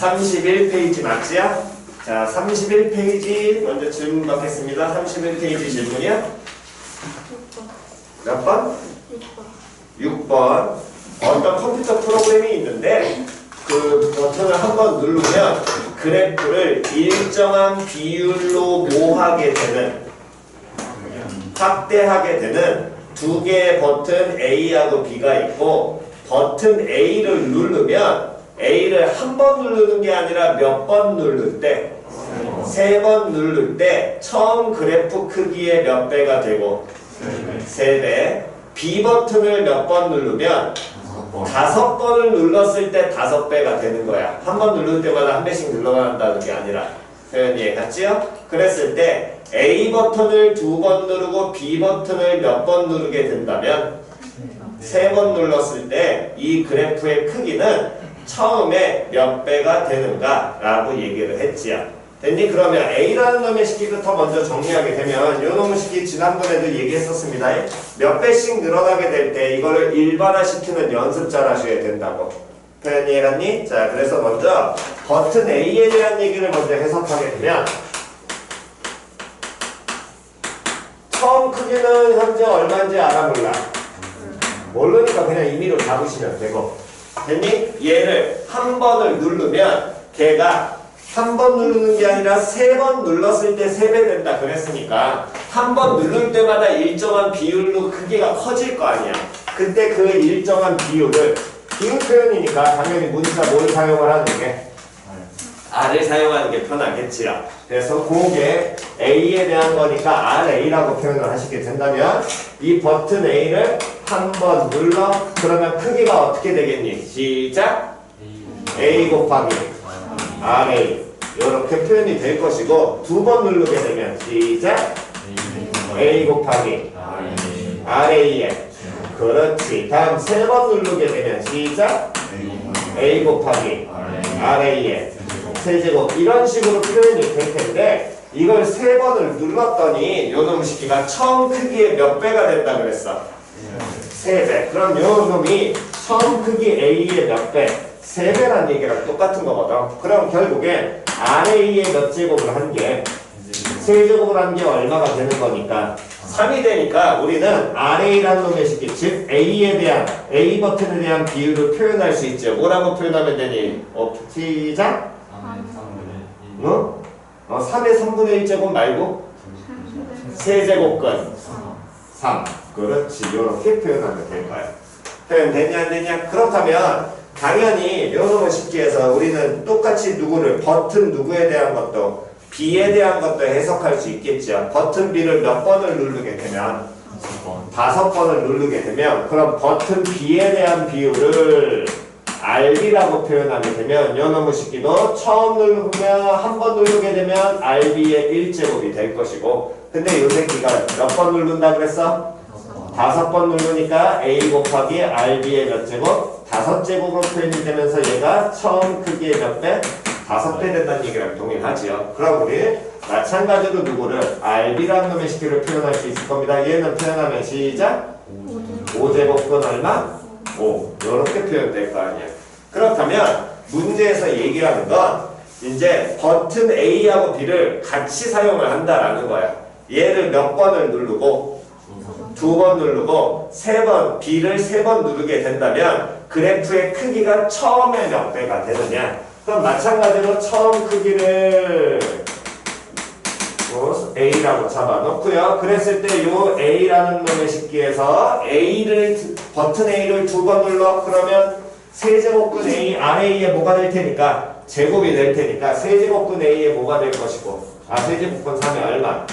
31페이지 맞지요? 자, 31페이지 먼저 질문 받겠습니다. 31페이지 질문이요? 몇 번? 6번. 어떤 컴퓨터 프로그램이 있는데 그 버튼을 한번 누르면 그래프를 일정한 비율로 모하게 되는, 확대하게 되는 두 개의 버튼 A하고 B가 있고, 버튼 A를 누르면 A를 한 번 누르는 게 아니라 몇 번 누를 때, 세 번 누를 때 처음 그래프 크기의 몇 배가 되고 3배. B 버튼을 몇 번 누르면 5번을 눌렀을 때 5배가 되는 거야. 한 번 누를 때마다 한 배씩 눌러간다는 게 아니라. 표현 이해갔지요? 그랬을 때 A 버튼을 2번 누르고 B 버튼을 몇 번 누르게 된다면 3번 눌렀을 때 이 그래프의 크기는 처음에 몇 배가 되는가 라고 얘기를 했지요. 됐니? 그러면 A라는 놈의 식기부터 먼저 정리하게 되면 이 놈의 식기 지난번에도 얘기했었습니다. 몇 배씩 늘어나게 될 때 이거를 일반화시키는 연습 잘 하셔야 된다고. 표현 이해갔니? 자, 그래서 먼저 버튼 A에 대한 얘기를 먼저 해석하게 되면 처음 크기는 현재 얼마인지 알아 몰라? 모르니까 그냥 임의로 잡으시면 되고. 됐니? 얘를 한 번을 누르면 걔가 한 번 누르는 게 아니라 3번 눌렀을 때 3배 된다 그랬으니까 한 번 누를 때마다 일정한 비율로 크기가 커질 거 아니야. 그때 그 일정한 비율을, 비율 표현이니까 당연히 문자 뭘 사용을 하는 게? R을 사용하는 게 편하겠지요. 그래서 그게 A에 대한 거니까 RA라고 표현을 하시게 된다면 이 버튼 A를 한 번 눌러. 그러면 크기가 어떻게 되겠니? 시작! A 곱하기 RA 이렇게 표현이 될 것이고, 2번 누르게 되면 시작! A 곱하기 RA에, 그렇지. 다음 3번 누르게 되면 시작! A 곱하기 RA에 세제곱, 이런 식으로 표현이 될 텐데 이걸 3번을 눌렀더니 요놈 시기가 처음 크기의 몇 배가 된다 그랬어? 3배. 그럼 요놈이 처음 크기 A의 몇 배? 3배란 얘기랑 똑같은 거거든. 그럼 결국에 RA의 몇 제곱을 한 게, 세제곱을 한 게 얼마가 되는 거니까 3이 되니까 우리는 RA라는 놈의 식기, 즉 A에 대한, A 버튼에 대한 비율을 표현할 수 있죠. 뭐라고 표현하면 되니? 시작! 3의 3분의 1제곱 말고 세제곱근 3. 그렇지. 이렇게 표현하면 될 거야. 표현 되냐 안 되냐? 그렇다면 당연히 요놈의 식기에서 우리는 똑같이 누구를, 버튼 누구에 대한 것도 B에 대한 것도 해석할 수 있겠죠. 버튼 B를 몇 번을 누르게 되면 5번을 누르게 되면, 그럼 버튼 B에 대한 비율을 RB라고 표현하게 되면 요놈의 식기도 처음 누르면, 한 번 누르게 되면 RB의 1제곱이 될 것이고, 근데 요 새끼가 몇 번 누른다 그랬어? 5번 누르니까 A 곱하기 RB의 몇 제곱? 5제곱으로 표현이 되면서 얘가 처음 크기의 몇 배? 5배 된다는 얘기랑 동일하지요. 그럼 우리 마찬가지로 누구를? RB라는 놈의 식기를 표현할 수 있을 겁니다. 얘는 표현하면 시작! 5제곱근 얼마? 5. 이렇게 표현될 거 아니야. 그렇다면 문제에서 얘기하는 건 이제 버튼 A하고 B를 같이 사용을 한다라는 거야. 얘를 몇 번을 누르고 2번 누르고 3번, B를 3번 누르게 된다면 그래프의 크기가 처음에 몇 배가 되느냐? 그럼 마찬가지로 처음 크기를 A라고 잡아놓고요. 그랬을 때 요 A라는 놈의 식기에서 버튼 A를 2번 눌러. 그러면 세제곱근 A, RA에 뭐가 될 테니까? 제곱이 될 테니까 세제곱근 A에 뭐가 될 것이고, 세제곱근 3에 얼마?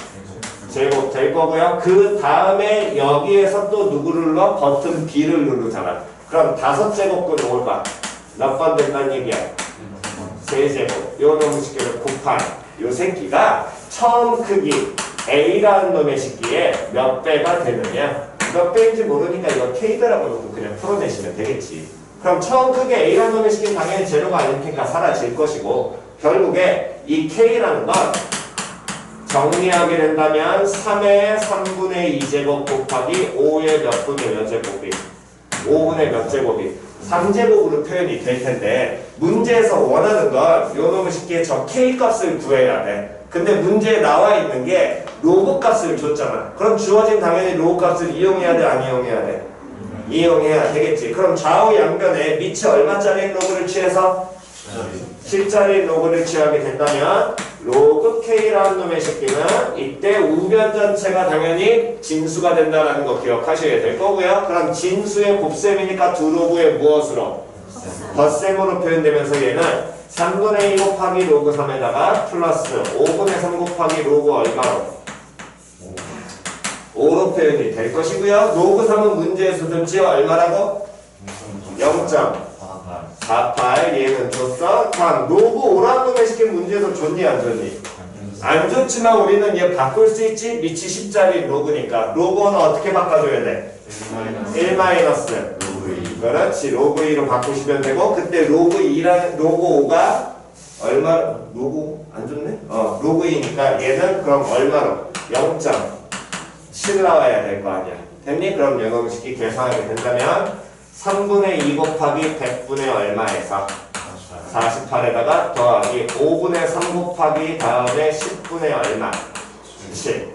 제곱 될 거고요. 그 다음에 여기에서 또 누구를 눌러? 버튼 B를 누르잖아. 그럼 5제곱근 얼마? 몇 번 된다는 얘기야? 세제곱. 요 놈의 식기를 곱한 요 새끼가 처음 크기 A라는 놈의 식기에 몇 배가 되느냐? 몇 배인지 모르니까 이거 K배라고 놓고 그냥 풀어내시면 되겠지. 그럼 처음 크기 A라는 놈의 식기는 당연히 제로가 아닐 테니까 사라질 것이고, 결국에 이 K라는 건 정리하게 된다면 3의 3분의 2제곱 곱하기 5의 몇 분의 몇 제곱이? 5분의 몇 제곱이? 3제곱으로 표현이 될 텐데 문제에서 원하는 건 요놈의 쉽게 저 k 값을 구해야 돼. 근데 문제에 나와 있는 게 로그 값을 줬잖아. 그럼 주어진 당연히 로그 값을 이용해야 돼, 안 이용해야 돼? 이용해야 되겠지. 그럼 좌우 양변에 밑이 얼마짜리 로그를 취해서 10짜리 로그를 취하게 된다면 로그 k라는 놈의 새끼는 이때 우변 전체가 당연히 진수가 된다는 거 기억하셔야 될 거고요. 그럼 진수의 곱셈이니까 두 로그의 무엇으로? 덧셈으로 표현되면서 얘는 3분의 2 곱하기 로그 3에다가 플러스 5분의 3 곱하기 로그 얼마로? 5로 표현이 될 것이고요. 로그 3은 문제에서 줬지 얼마라고? 0.48 얘는 줬어. 다음 로그 5라는 놈의 시킨 문제에서 줬니 안 줬니? 안 줬지만 우리는 얘 바꿀 수 있지. 밑이 10짜리 로그니까 로그 1은 어떻게 바꿔줘야 돼? 1 마이너스 그렇지. 로그 2로 바꾸시면 되고 그때 로그 2랑 로그 5가 얼마? 로그 안 줬네? 로그 2니까 얘는 그럼 얼마로? 0.7 나와야 될 거 아니야. 됐니? 그럼 영어식이 계산하게 된다면 3분의 2 곱하기 100분의 얼마에서 48에다가 더하기 5분의 3 곱하기 다음에 10분의 얼마 10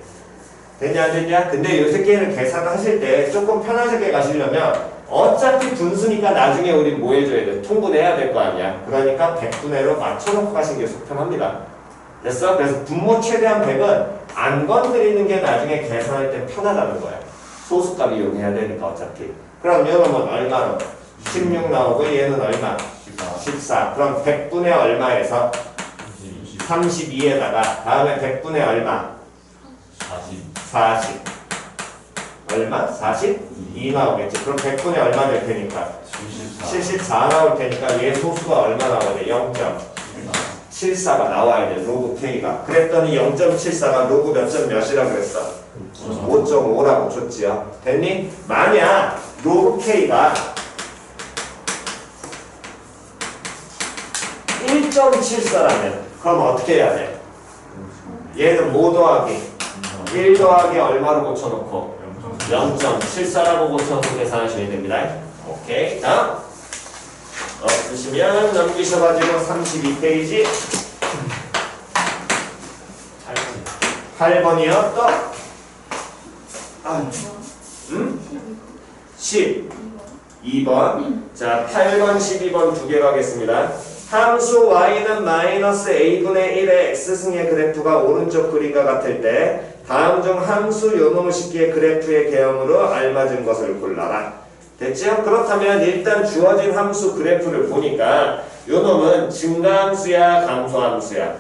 됐냐 안 됐냐? 근데 요 새끼를 계산하실 때 조금 편하게 가시려면 어차피 분수니까 나중에 우리 뭐 해줘야 돼? 통분해야 될 거 아니야. 그러니까 100분의로 맞춰놓고 가시는 게 속편합니다. 됐어? 그래서 분모 최대한 100은 안 건드리는 게 나중에 계산할 때 편하다는 거야. 소수값 이용해야 되니까 어차피. 그럼 얘는 얼마로? 16 나오고 얘는 얼마? 14. 그럼 100분의 얼마에서 32에다가 다음에 100분의 얼마? 40. 얼마? 42 나오겠지. 그럼 100분의 얼마 될 테니까? 74 나올 테니까 얘 소수가 얼마 나와야 돼? 0.74가 나와야 돼. 로그 K가. 그랬더니 0.74가 로그 몇이라고 그랬어? 5.5라고 줬지요. 됐니? 만약 로그 K가 1.74라면 그럼 어떻게 해야 돼? 얘는 뭐 더하기? 1 더하기 얼마로 고쳐놓고? 0.74라고 고쳐서 계산하셔야 됩니다. 오케이. 다음 없으시면 넘기셔가지고 32페이지 8번이요. 또 12번. 자, 8번, 12번 두 개 가겠습니다. 함수 y는 마이너스 a분의 1의 x승의 그래프가 오른쪽 그림과 같을 때 다음 중 함수 요놈의 식기의 그래프의 개형으로 알맞은 것을 골라라. 됐죠? 그렇다면 일단 주어진 함수 그래프를 보니까 요놈은 증가함수야 감소함수야?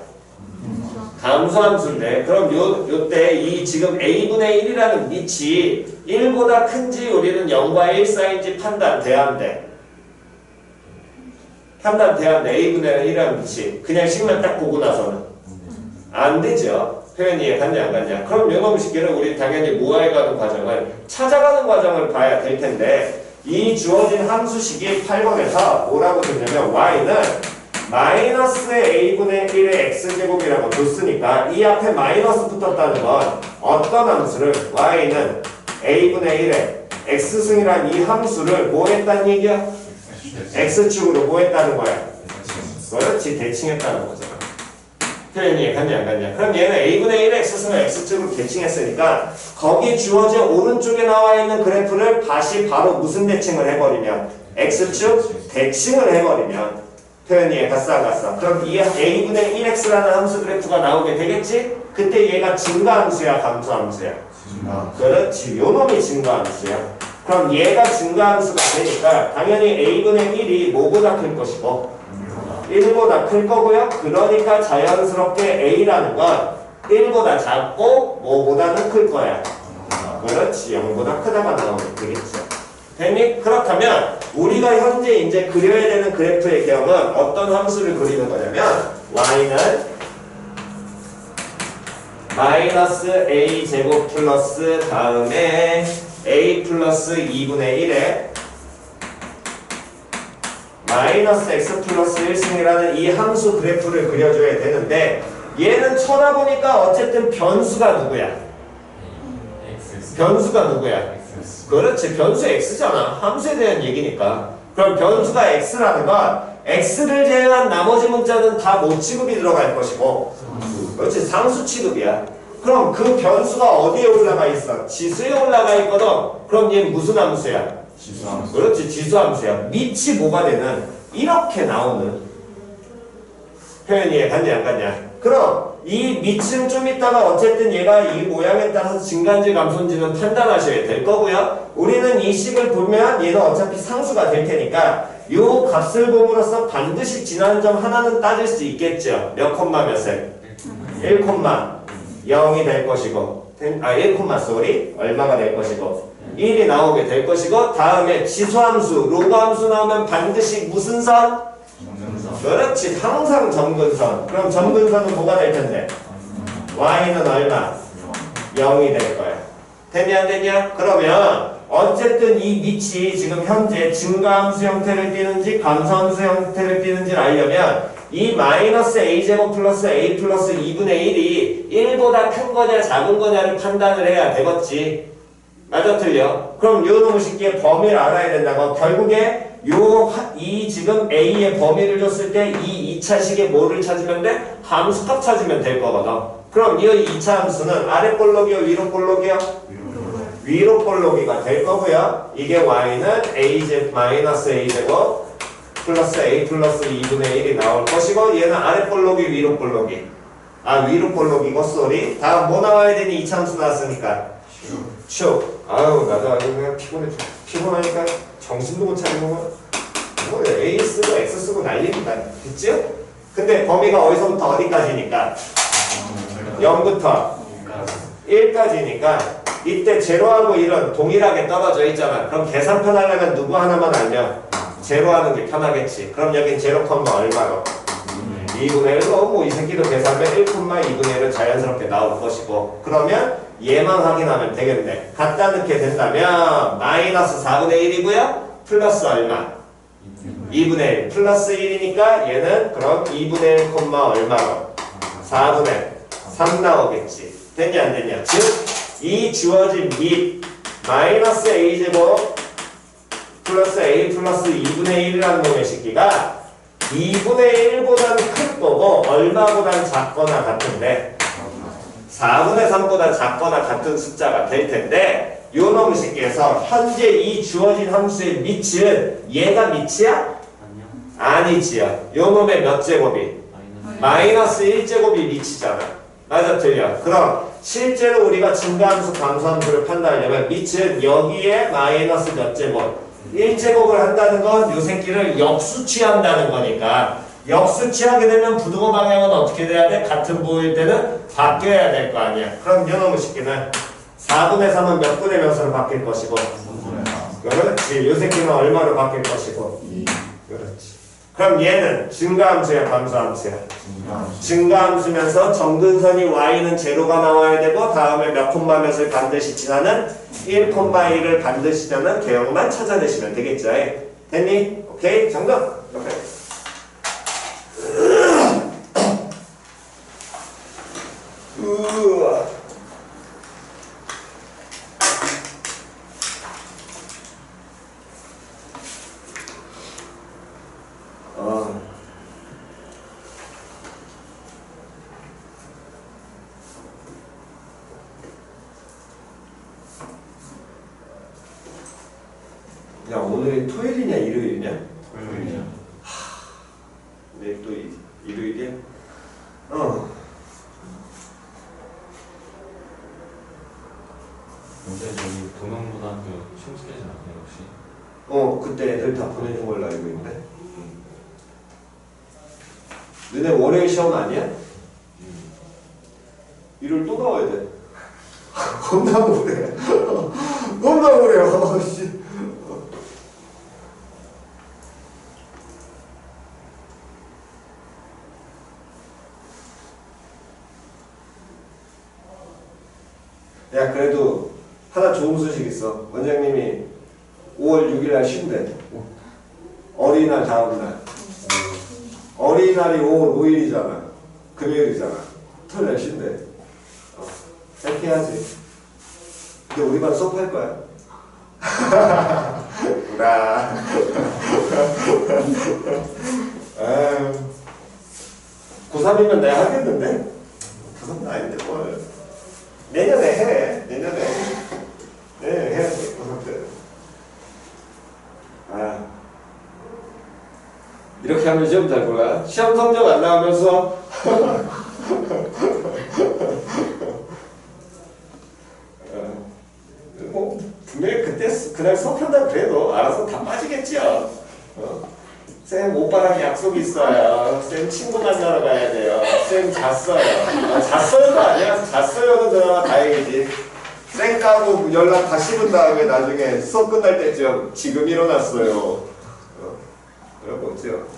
감소함수인데 그럼 요때 이 지금 a분의 1이라는 밑이 1보다 큰지 우리는 0과 1 사이인지 판단돼야 한대. 판단돼야 한대. a분의 1이라는 밑이 그냥 식만 딱 보고 나서는 안 되죠. 표현이 이해갔냐 안 갔냐. 그럼 요놈의 식기를 우리 당연히 모아가는 과정을 찾아가는 과정을 봐야 될 텐데 이 주어진 함수식이 8번에서 뭐라고 줬냐면 y는 마이너스의 a분의 1의 x제곱이라고 줬으니까 이 앞에 마이너스 붙었다는 건 어떤 함수를 y는 a분의 1의 x승이란 이 함수를 뭐 했다는 얘기야? x축으로 뭐 했다는 거야? 그렇지. 대칭했다는 거잖아. 표현이 갔냐 안 갔냐. 그럼 얘는 a분의 1의 x승을 x축으로 대칭했으니까 거기 주어진 오른쪽에 나와 있는 그래프를 다시 바로 무슨 대칭을 해버리면 x축 대칭을 해버리면 표현이 갔어. 그럼 이 a분의 1x라는 함수 그래프가 나오게 되겠지? 그때 얘가 증가함수야 감소함수야? 그렇지. 요놈이 증가함수야. 그럼 얘가 증가함수가 되니까 당연히 a분의 1이 뭐보다 클 것이고 1보다 클 거고요. 그러니까 자연스럽게 a라는 건 1보다 작고 뭐보다는 클 거야. 그렇지. 0보다 크다가 나오면 되겠죠. 됐니? 그렇다면 우리가 현재 이제 그려야 되는 그래프의 개형은 어떤 함수를 그리는 거냐면 y는 마이너스 a 제곱 플러스 다음에 a 플러스 2분의 1에 마이너스 x 플러스 1승이라는 이 함수 그래프를 그려줘야 되는데 얘는 쳐다보니까 어쨌든 변수가 누구야? 변수가 누구야? 그렇지. 변수 x잖아. 함수에 대한 얘기니까. 그럼 변수가 x라는 건 x를 제외한 나머지 문자는 다 뭐 취급이 들어갈 것이고 그렇지 상수 취급이야. 그럼 그 변수가 어디에 올라가 있어? 지수에 올라가 있거든. 그럼 얘는 무슨 함수야? 지수함수. 그렇지 지수함수야. 밑이 뭐가 되는 이렇게 나오는 표현이 갔냐 안 갔냐? 그럼 이 밑은 좀 있다가 어쨌든 얘가 이 모양에 따라서 증가인지 감소인지는 판단하셔야 될 거고요. 우리는 이 식을 보면 얘는 어차피 상수가 될 테니까 요 값을 봄으로써 반드시 지나는 점 하나는 따질 수 있겠죠. 몇 콤마 몇을? 1 콤마 0이 될 것이고 1 콤마 쏘리 얼마가 될 것이고 1이 나오게 될 것이고 다음에 지수함수 로그 함수 나오면 반드시 무슨 선? 정근선. 그렇지 항상 점근선. 그럼 점근선은 뭐가 될 텐데? y는 얼마? 0이 될 거야. 됐냐 안 됐냐? 그러면 어쨌든 이 밑이 지금 현재 증가함수 형태를 띠는지 감소함수 형태를 띠는지를 알려면 이 마이너스 a제곱 플러스 a 플러스 2분의 1이 1보다 큰 거냐 작은 거냐를 판단을 해야 되겠지. 맞아 틀려? 그럼 요 놈의 식기의 범위를 알아야 된다고. 결국에 이 지금 a의 범위를 줬을 때 이 2차식의 뭐를 찾으면 돼? 함수값 찾으면 될 거거든. 그럼 이 2차 함수는 아래 볼록이요 위로 볼록이요? 위로 볼록이가 될 거고요. 이게 y는 a제곱 마이너스 a제곱 플러스 a 플러스 2분의 1이 나올 것이고 얘는 아래 볼록이 위로 볼록이. 위로 볼록이고 쏘리. 다음 뭐 나와야 되니 2차 함수 나왔으니까 축. 아유 나도 아주 그냥 피곤하니까 정신도 못 차리는 거. 뭐 a 쓰고 x 쓰고 난립니다. 그치? 근데 범위가 어디서부터 어디까지니까 0부터 1까지니까 이때 제로하고 1은 동일하게 떨어져 있잖아. 그럼 계산편 하려면 누구 하나만 알면 제로하는 게 편하겠지. 그럼 여긴 제로 컴마 얼마로? 2분의 1로 뭐 이 새끼도 계산하면 1 콤마 2분의 1은 자연스럽게 나올 것이고 그러면 얘만 확인하면 되겠네. 갖다 넣게 된다면 마이너스 4분의 1이고요. 플러스 얼마? 2분의 1 플러스 1이니까 얘는 그럼 2분의 1 콤마 얼마로? 4분의 3 나오겠지. 됐냐 안 됐냐? 즉 이 주어진 밑 마이너스 a제곱 플러스 a 플러스 2분의 1이라는 놈의 식기가 2분의 1보다는 큰 거고 얼마보다는 작거나 같은데 4분의 3보다 작거나 같은 숫자가 될 텐데 요 놈의 식기에서 현재 이 주어진 함수의 밑은 얘가 밑이야? 아니지요. 요 놈의 몇 제곱이? 마이너스 1제곱이 밑이잖아. 맞아 틀려. 그럼 실제로 우리가 증가함수 감소함수를 판단하려면 밑은 여기에 마이너스 몇 제곱 1제곱을 한다는 건 요 새끼를 역수취한다는 거니까 역수취하게 되면 부등호 방향은 어떻게 돼야 돼? 같은 부호일 때는 바뀌어야 될 거 아니야. 그럼 요 놈의 식기는 4분의 3은 몇 분의 몇으로 바뀔 것이고 그렇지. 요 새끼는 얼마로 바뀔 것이고 그렇지. 그럼 얘는 증가함수야 감소함수야? 증가함수면서 정근선이 y는 제로가 나와야 되고 다음에 몇 콤마 몇을 반드시 지나는 1 콤마 1을 반드시 지나는 개형만 찾아내시면 되겠죠. 됐니? 오케이 정답. 오케이. 우와. 야 오늘이 토요일이냐 일요일이냐? 토요일이야. 내일 또 일요일이야? 요새 저기 동영고등학교 시험 스케줄 아니에요 혹시? 그때 애들 다 보내준 걸로 알고 있는데. 너네 월요일 시험 아니야? 일요일 또 나와야 돼. 겁나 그래. 겁나 그래요. 씨. 야 그래도 하나 좋은 소식 있어. 원장님이 5월 6일날 쉰대. 어린이날 다음날. 어린이날이 5월 5일이잖아. 금요일이잖아. 토요일날 쉰대. 이렇게 해야지. 근데 우리 반 수업할 거야. 구라. 아유, 고3이면 내가 하겠는데? 고3은 아닌데 뭘. 내년에 해. 내년에 해야지 고3 때. 아, 이렇게 하면 시험 잘 볼까? 시험 성적 안 나오면서 뭐 분명히 그때 그날 수업 한다 그래도 알아서 다 빠지겠지요. 쌤 오빠랑 약속 있어요. 쌤 친구 만나러 가야 돼요. 쌤 잤어요. 아, 잤어요가 아니야. 잤어요는 그나마 다행이지. 쌩 까고 연락 다 씹은 다음에 나중에 수업 끝날 때쯤 지금 일어났어요. 그런 거 없죠.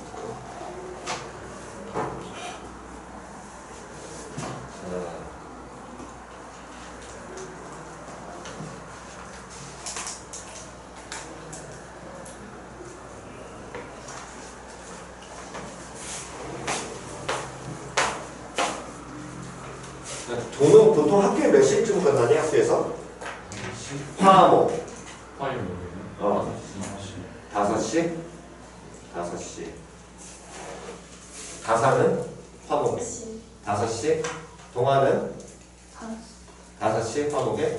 돈은 보통 학교에 몇 시쯤 끝나니 학교에서? 화목. 화요일. 5시? 5시. 가사는? 화목에? 5시? 동화는? 5시? 화목에?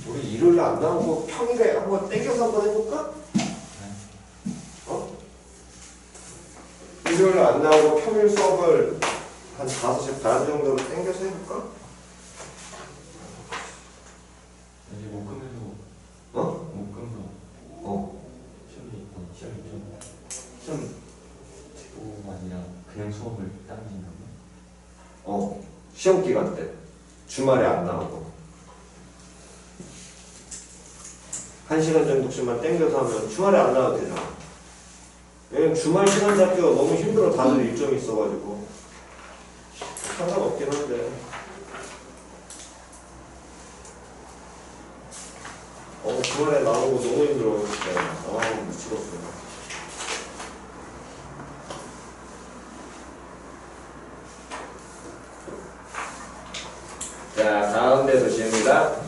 우리 일요일 안 나오고 평일에 한번 땡겨서 한번 해볼까? 일요일 안 나오고 평일 수업을 한 5시 반 정도로 땡겨서 해볼까? 이제 목금에도 시험이 제고가 아니라 그냥 수업을 당긴다고? 시험 기간 때 주말에 안 나오고 1시간 정도씩만 땡겨서 하면 주말에 안 나와도 되잖아. 왜냐면 주말 시간 잡기가 너무 힘들어. 다들 일정이 있어가지고 상관없긴 한데 주말에 나오는 거 너무 힘들어. 미치겠어. 자, 가운데 도시입니다.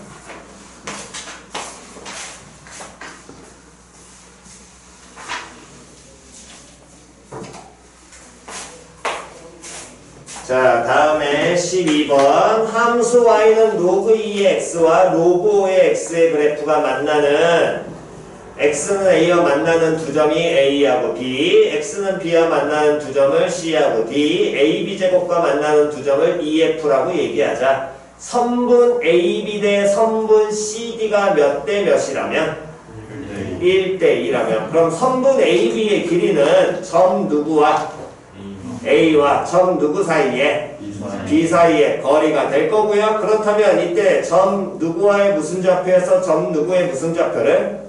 자, 다음에 12번 함수 y는 로그 2의 x와 로그 5의 x의 그래프가 만나는 x는 a와 만나는 두 점이 a하고 b, x는 b와 만나는 두 점을 c하고 d, ab 제곱과 만나는 두 점을 ef라고 얘기하자. 선분 ab 대 선분 cd가 몇 대 몇이라면? 1대 2라면 그럼 선분 ab의 길이는 점 누구와 A와 점 누구 사이에? B 사이에 거리가 될 거고요. 그렇다면 이때 점 누구와의 무슨 좌표에서 점 누구의 무슨 좌표를?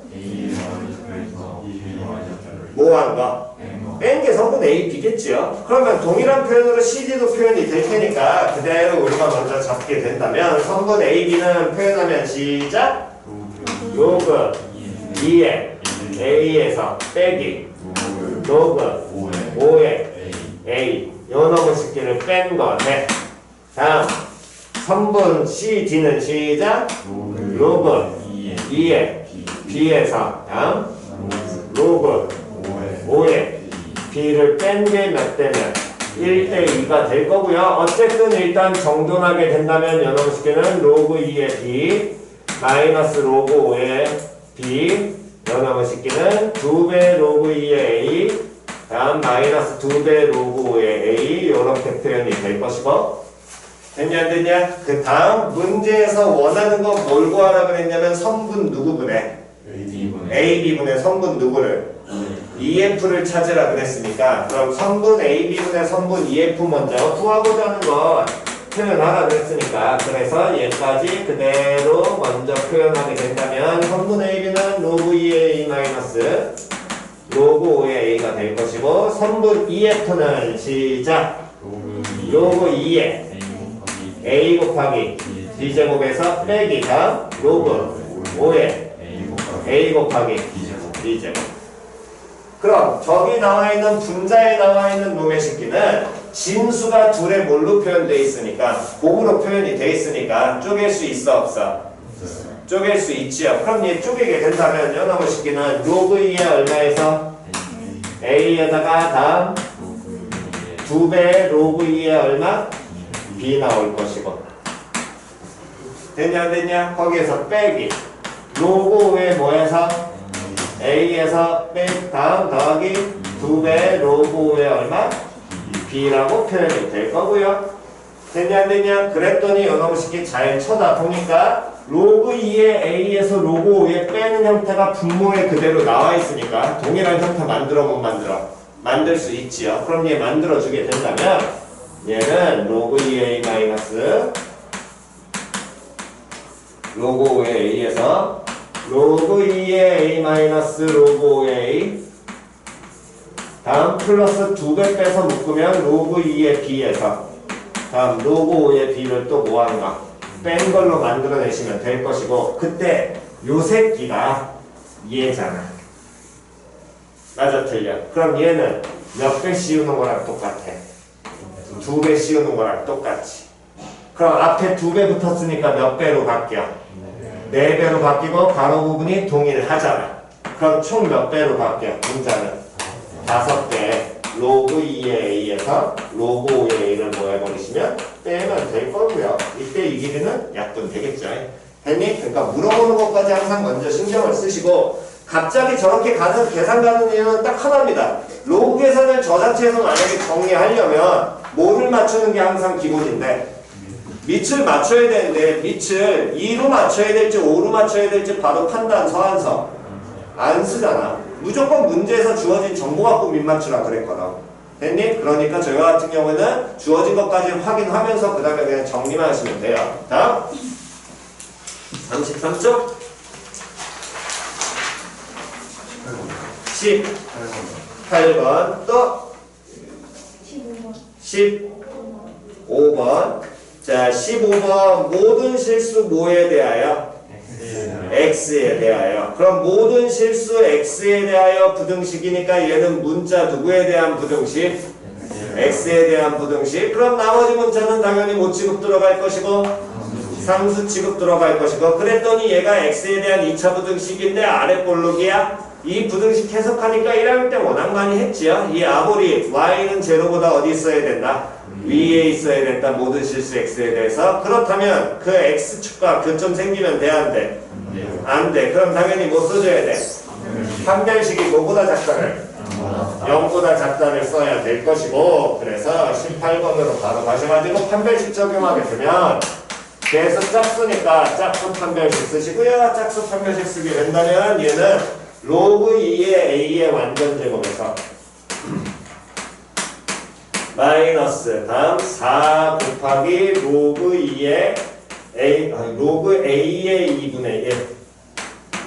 뭐 하는 거? 뺀 게 선분 A, B겠지요. 그러면 동일한 표현으로 CD도 표현이 될 테니까 그대로 우리가 먼저 잡게 된다면 선분 A, B는 표현하면 시작! 로그 2에 A에서 빼기 로그 5에 A 요놈의 식기를 뺀 거네. 다음 선분 CD는 시작 로그 2에 B에서 다음 로그 5에 B를 뺀 게 몇 대면 1대 2가 될 거고요. 어쨌든 일단 정돈하게 된다면 요놈의 식기는 로그 2에 B 마이너스 로그 5에 B 요놈의 식기는 2배 로그 2에 A 다음 마이너스 2배 로그 5의 A 이렇게 표현이 될 것이고 됐냐 안 됐냐? 그 다음 문제에서 원하는 건 뭘 구하라 그랬냐면 선분 누구분의? AB분의 선분 누구를? EF를 찾으라 그랬으니까 그럼 선분 AB분의 선분 EF 먼저 구하고자 하는 건 표현하라 그랬으니까 그래서 얘까지 그대로 먼저 표현하게 된다면 선분 AB는 로그 2의 A 마이너스 로그 5의 A가 될 것이고 선분 EF는 시작 로그 2의 A 곱하기 B제곱에서 빼기 다음 로그 5의 A 곱하기 B제곱. 그럼 저기 나와있는 분자에 나와있는 놈의 식기는 진수가 둘의 뭘로 표현되어 있으니까 곱으로 표현이 되어 있으니까 쪼갤 수 있어 없어? 쪼갤 수 있지요. 그럼 얘 쪼개게 된다면 요놈의 식기는 로그 2의 얼마에서 A에다가 다음 2배 로그 2의 얼마? B 나올 것이고. 됐냐 안 됐냐? 거기에서 빼기. 로그 5의 뭐에서? A에서 빼기 다음 더하기 2배 로그 5의 얼마? B라고 표현이 될 거고요. 됐냐 안 됐냐? 그랬더니 요놈의 식기 잘 쳐다보니까 로그 2의 A에서 로그 5의 빼는 형태가 분모에 그대로 나와 있으니까 동일한 형태 만들어 못 만들어? 만들 수 있지요. 그럼 얘 만들어주게 된다면 얘는 로그 2A 마이너스 로그 5의 A에서 로그 2의 A 마이너스 로그 5의 다음 플러스 2배 빼서 묶으면 로그 2의 B에서 다음 로그 5의 B를 또 뭐하는가? 뺀 걸로 만들어내시면 될 것이고 그때 요 새끼가 얘잖아. 맞아 틀려? 그럼 얘는 몇 배 씌우는 거랑 똑같아. 2배 씌우는 거랑 똑같지. 그럼 앞에 2배 붙었으니까 몇 배로 바뀌어? 4배로 바뀌고 가로 부분이 동일하잖아. 그럼 총 몇 배로 바뀌어? 분자는 5배. 로그 2의 A에서 로그 5의 A를 뭐 해버리시면 빼면 될 거고요. 이때 이 길이는 약분 되겠죠. 됐니? 그러니까 물어보는 것까지 항상 먼저 신경을 쓰시고 갑자기 저렇게 가는 계산 가는 이유는 딱 하나입니다. 로그 계산을 저 자체에서 만약에 정리하려면 뭐를 맞추는 게 항상 기본인데 밑을 맞춰야 되는데 밑을 2로 맞춰야 될지 5로 맞춰야 될지 바로 판단 서한서 안 쓰잖아. 무조건 문제에서 주어진 정보 갖고 밑 맞추라 그랬거든. 됐니? 그러니까 저희와 같은 경우에는 주어진 것까지 확인하면서 그 다음에 그냥 정리만 하시면 돼요. 다음 33쪽 18번 또 15번 자 15번 모든 실수 뭐에 대하여? X에 대하여. 그럼 모든 실수 X에 대하여 부등식이니까 얘는 문자 누구에 대한 부등식? X에 대한 부등식. 그럼 나머지 문자는 당연히 뭐 취급 들어갈 것이고 상수 취급 들어갈 것이고 그랬더니 얘가 X에 대한 2차 부등식인데 아래 볼록이야. 이 부등식 해석하니까 1학년 때 워낙 많이 했지요. 이 아무리 Y는 제로보다 어디 있어야 된다? 위에 있어야 된다. 모든 실수 X에 대해서. 그렇다면 그 X축과 교점 생기면 돼? 안 돼? 안 돼. 그럼 당연히 뭐 써줘야 돼? 판별식이 뭐보다 작다를? 0보다 작다를 써야 될 것이고 그래서 18번으로 바로 가셔가지고 판별식 적용하게 되면 계속 짝수니까 짝수 판별식 쓰시고요. 짝수 판별식 쓰게 된다면 얘는 로그 2의 A의 완전 제곱에서 마이너스 다음 4 곱하기 로그 2의 A 로그 A의 2분의 1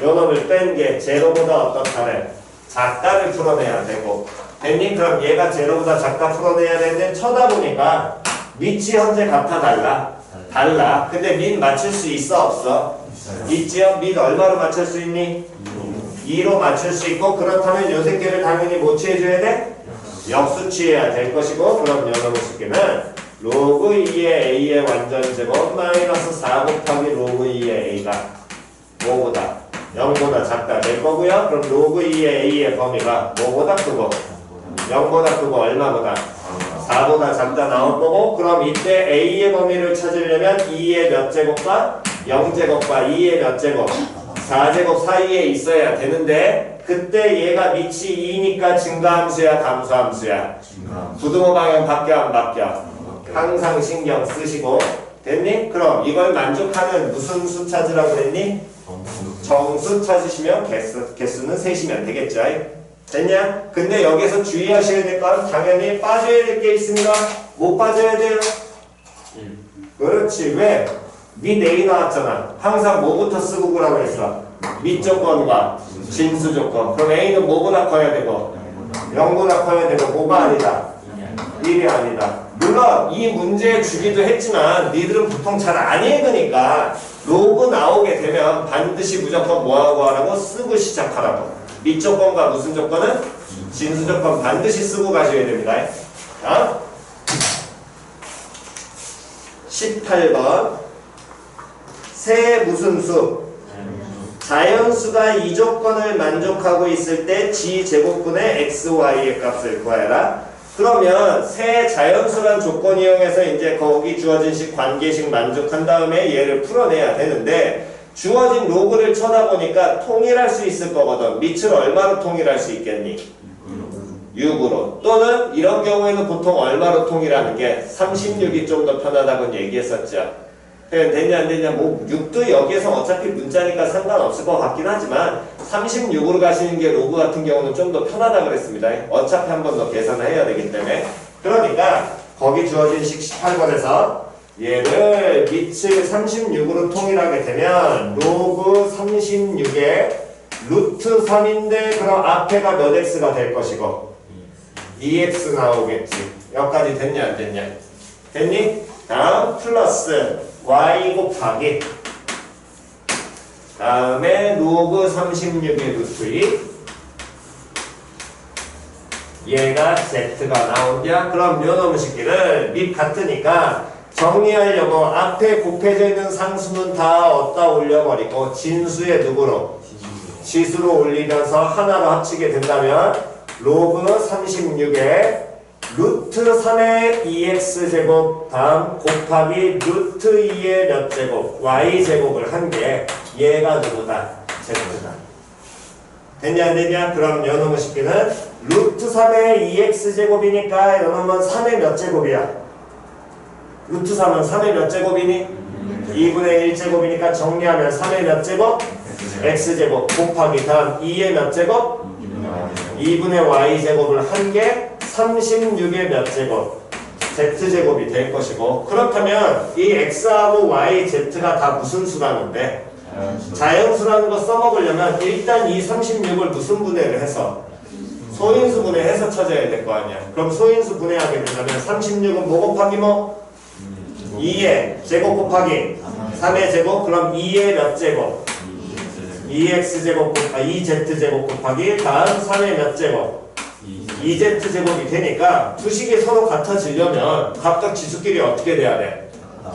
요놈을 뺀 게 제로보다 어떻다래? 작다를 풀어내야 되고 됐니? 그럼 얘가 제로보다 작다 풀어내야 되는데 쳐다보니까 밑이 현재 같아 달라? 달라. 근데 밑 맞출 수 있어 없어? 있지요? 밑 얼마로 맞출 수 있니? 2로 맞출 수 있고 그렇다면 요 새끼를 당연히 뭐 취해줘야 돼? 역수 취해야 될 것이고 그럼 요놈의 새끼는 로그 2의 A의 완전 제곱 마이너스 4 곱하기 로그 2의 A가 뭐보다? 0보다 작다 될 거고요. 그럼 로그 2의 A의 범위가 뭐보다 크고 0보다 크고 얼마보다? 4보다 작다 나올 거고 그럼 이때 A의 범위를 찾으려면 2의 몇 제곱과 0제곱과 2의 몇 제곱 4제곱 사이에 있어야 되는데 그때 얘가 밑이 2니까 증가함수야 감소함수야? 부등호 방향 바뀌어 안 바뀌어? 항상 신경 쓰시고 됐니? 그럼 이걸 만족하는 무슨 수 찾으라고 했니? 정수 찾으시면 개수는 세시면 되겠죠? 됐냐? 근데 여기서 주의하셔야 될 건 당연히 빠져야 될 게 있습니다. 못 빠져야 돼요? 그렇지. 왜? 밑 A 나왔잖아. 항상 뭐부터 쓰고 그라고 했어? 밑 조건과 진수 조건. 그럼 A는 뭐보다 커야 되고 0보다 커야 되고 뭐가 아니다? 1이 아니다. 물론 이 문제 주기도 했지만 니들은 보통 잘 안 읽으니까 로그 나오게 되면 반드시 무조건 뭐하고 하라고? 쓰고 시작하라고. 밑 조건과 무슨 조건은? 진수 조건 반드시 쓰고 가셔야 됩니다. 자, 18번 세 무슨 수? 자연수가 이 조건을 만족하고 있을 때 g제곱분의 xy의 값을 구하여라. 그러면 새 자연수란 조건 이용해서 이제 거기 주어진 식 관계식 만족한 다음에 얘를 풀어내야 되는데 주어진 로그를 쳐다보니까 통일할 수 있을 거거든. 밑을 얼마로 통일할 수 있겠니? 6으로. 또는 이런 경우에는 보통 얼마로 통일하는 게 36이 좀 더 편하다고 얘기했었죠. 됐냐 안 됐냐 뭐 6도 여기에서 어차피 문자니까 상관없을 것 같긴 하지만 36으로 가시는 게 로그 같은 경우는 좀 더 편하다 그랬습니다. 어차피 한 번 더 계산을 해야 되기 때문에. 그러니까 거기 주어진 식 18번에서 얘를 밑을 36으로 통일하게 되면 로그 36에 루트 3인데 그럼 앞에가 몇 x가 될 것이고 2x 나오겠지. 여기까지 됐냐 안 됐냐? 됐니? 다음 플러스 y 곱하기 다음에 로그 36의 루트 2 얘가 z가 나오냐? 그럼 요놈 식기를 밑 같으니까 정리하려고 앞에 곱해져 있는 상수는 다 어디다 올려버리고 진수의 누구로? 지수로 올리면서 하나로 합치게 된다면 로그 36에 루트 3의 2x제곱 다음 곱하기 루트 2의 몇 제곱 y제곱을 한 게 얘가 누구다? z다. 됐냐 안 됐냐? 그럼 요놈의 식기는 루트 3의 2x제곱이니까 요놈은 3의 몇 제곱이야? 루트 3은 3의 몇 제곱이니? 2분의 1제곱이니까 정리하면 3의 몇 제곱? x제곱 곱하기 다음 2의 몇 제곱? 2분의 y제곱을 한 게 36의 몇 제곱? z제곱이 될 것이고 그렇다면 이 x하고 y, z가 다 무슨 수라는데? 자연수라는 거 써먹으려면 일단 이 36을 무슨 분해를 해서? 소인수 분해해서 찾아야 될 거 아니야. 그럼 소인수 분해하게 된다면 36은 뭐 곱하기 뭐? 2의 제곱 곱하기 3의 제곱 그럼 2의 몇 제곱? 2x제곱 곱하기 2z제곱 곱하기 다음 3의 몇 제곱? 2z제곱이 되니까 두 식이 서로 같아지려면 각각 지수끼리 어떻게 돼야 돼?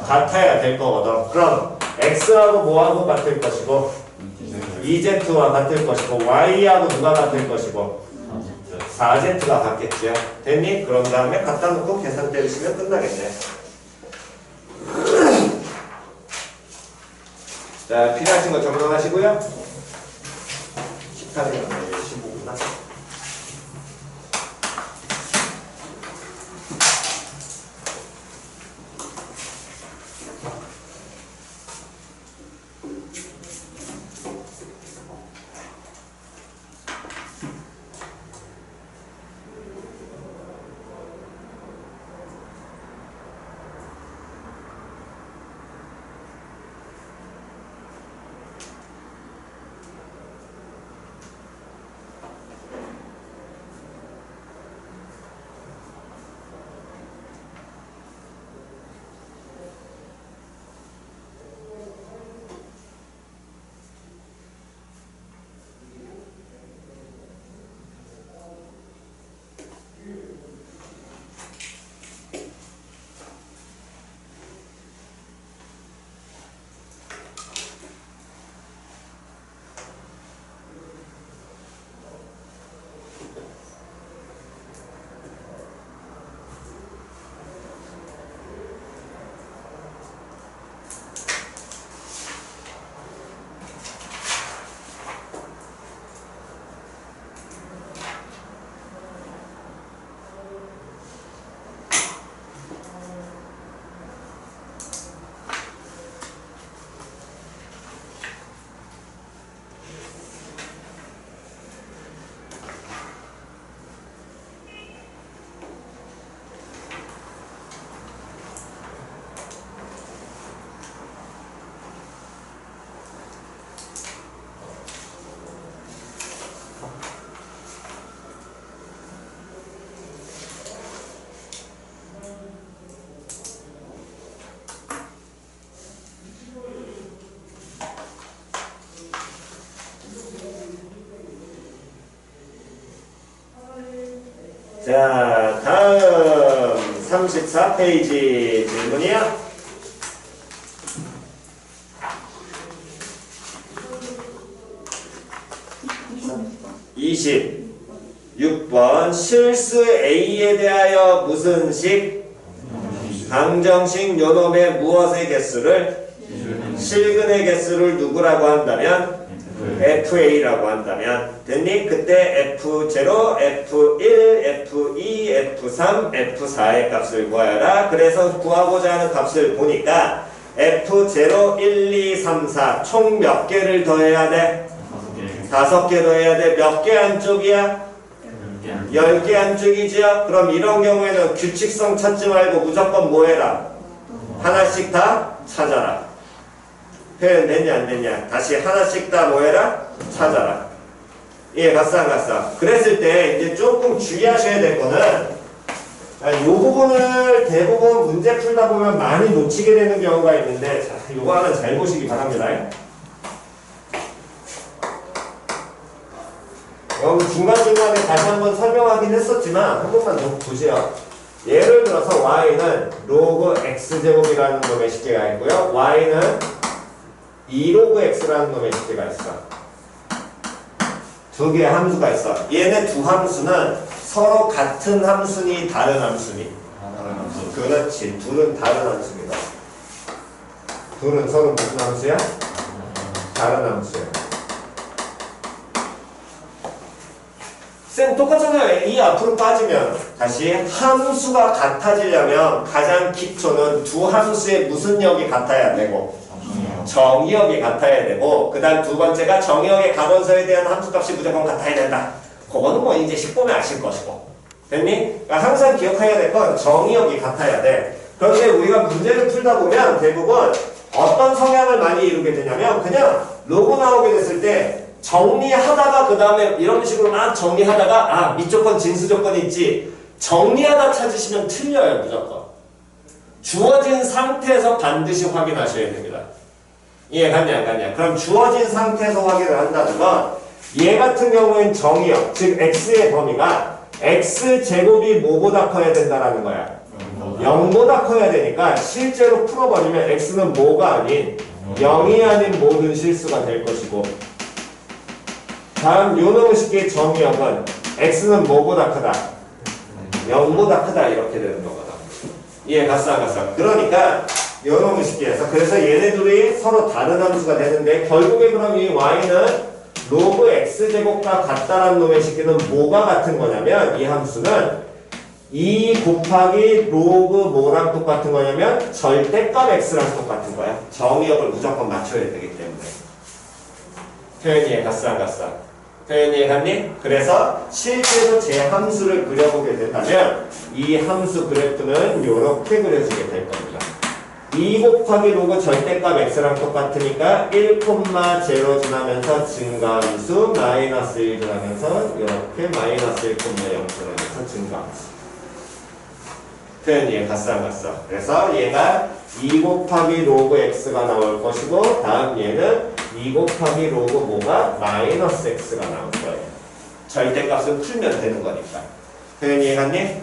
같아야 될 거거든. 그럼 x하고 뭐하고 같을 것이고 2z와 같을 것이고 y하고 누가 같을 것이고 4z가 같겠죠. 됐니? 그런 다음에 갖다 놓고 계산 때리시면 끝나겠네. 자, 필요하신 거 정정하시고요. 18일 15구나. 자, 다음 34페이지 질문이요. 26번 실수 A에 대하여 무슨 식? 방정식 요놈의 무엇의 개수를? 실근의 개수를 누구라고 한다면? FA라고 한다면 됐니? 그때 F0, F1, F2, F3, F4의 값을 구하여라. 그래서 구하고자 하는 값을 보니까 F0, 1, 2, 3, 4 총 몇 개를 더해야 돼? 5개 더해야 돼. 몇 개 안쪽이야? 10개 안쪽이지요? 그럼 이런 경우에는 규칙성 찾지 말고 무조건 뭐 해라? 하나씩 다 찾아라. 표현 됐냐 안 됐냐? 다시 하나씩 다 뭐 해라? 찾아라. 예, 갔어 안 갔어? 그랬을 때 이제 조금 주의하셔야 될 거는 이 부분을 대부분 문제 풀다 보면 많이 놓치게 되는 경우가 있는데 자, 이거 하나 잘 보시기 바랍니다. 여기 중간중간에 다시 한번 설명하긴 했었지만 한 번만 더 보세요. 예를 들어서 y는 로그 x제곱이라는 놈의 식계가 있고요. y는 2로그 x라는 놈의 식계가 있어. 두 개의 함수가 있어. 얘네 두 함수는 서로 같은 함수니 다른 함수니? 그렇지. 둘은 다른 함수입니다. 둘은 서로 무슨 함수야? 다른 함수야. 쌤 똑같잖아요. 이 앞으로 빠지면 다시 함수가 같아지려면 가장 기초는 두 함수의 무슨 역이 같아야 되고 정의역이 같아야 되고 그 다음 두 번째가 정의역의 가변서에 대한 함수값이 무조건 같아야 된다. 그거는 뭐 이제 식 보면 아실 것이고 됐니? 그러니까 항상 기억해야 될 건 정의역이 같아야 돼. 그런데 우리가 문제를 풀다 보면 대부분 어떤 성향을 많이 이루게 되냐면 그냥 로고 나오게 됐을 때 정리하다가 그 다음에 이런 식으로 막 정리하다가 아 밑조건 진수조건이 있지 정리하다 찾으시면 틀려요. 무조건 주어진 상태에서 반드시 확인하셔야 됩니다. 이해 갔냐 안 갔냐? 그럼 주어진 상태에서 확인을 한다는 건 얘 같은 경우엔 정의역 즉 x의 범위가 x제곱이 뭐보다 커야 된다라는 거야. 0보다 커야 되니까 실제로 풀어버리면 x는 뭐가 아닌 0이 아닌 모든 실수가 될 것이고 다음 요놈의 식의 정의역은 x는 뭐보다 크다? 0보다 크다 이렇게 되는 거거든. 이해 갔어 안 갔어? 그러니까 요놈의 식기에서 그래서 얘네들이 서로 다른 함수가 되는데 결국에 그럼 이 y는 로그 x제곱과 같다라는 놈의 식기는 뭐가 같은 거냐면 이 함수는 2 곱하기 로그 뭐랑 똑같은 거냐면 절대값 x랑 똑같은 거야. 정의역을 무조건 맞춰야 되기 때문에. 표현이 갔어 안 갔어? 표현이 갔니? 그래서 실제로 제 함수를 그려보게 된다면 이 함수 그래프는 이렇게 그려지게 될 겁니다. 2 곱하기 로그 절대값 x랑 똑같으니까 1, 0 지나면서 증가함수 마이너스 1 지나면서 이렇게 마이너스 1, 0 지나면서 증가함수. 표현이 갔어 안 갔어? 그래서 얘가 2 곱하기 로그 x가 나올 것이고 다음 얘는 2 곱하기 로그 뭐가 마이너스 x가 나올 거예요. 절대값은 풀면 되는 거니까. 표현이 이해갔니?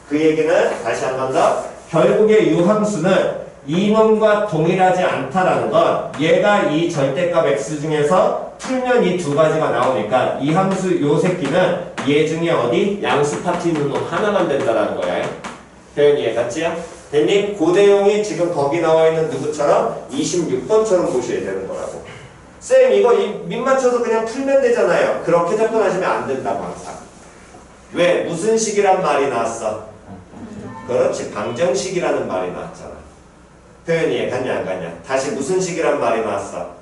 그 얘기는 다시 한 번 더 결국에 이 함수는 이놈과 동일하지 않다라는 건 얘가 이 절대값 x 중에서 풀면 이 두 가지가 나오니까 이 함수 요 새끼는 얘 중에 어디? 양수 파트 있는 놈 하나만 된다라는 거야. 표현이 이해갔지요? 됐니? 고대용이 지금 거기 나와 있는 누구처럼 26번처럼 보셔야 되는 거라고. 쌤 이거 밑 맞춰서 그냥 풀면 되잖아요. 그렇게 접근하시면 안 된다고 항상. 왜? 무슨 식이란 말이 나왔어? 그렇지. 방정식이라는 말이 나왔잖아. 표현이 이해갔냐 안 갔냐? 다시 무슨 식이란 말이 나왔어?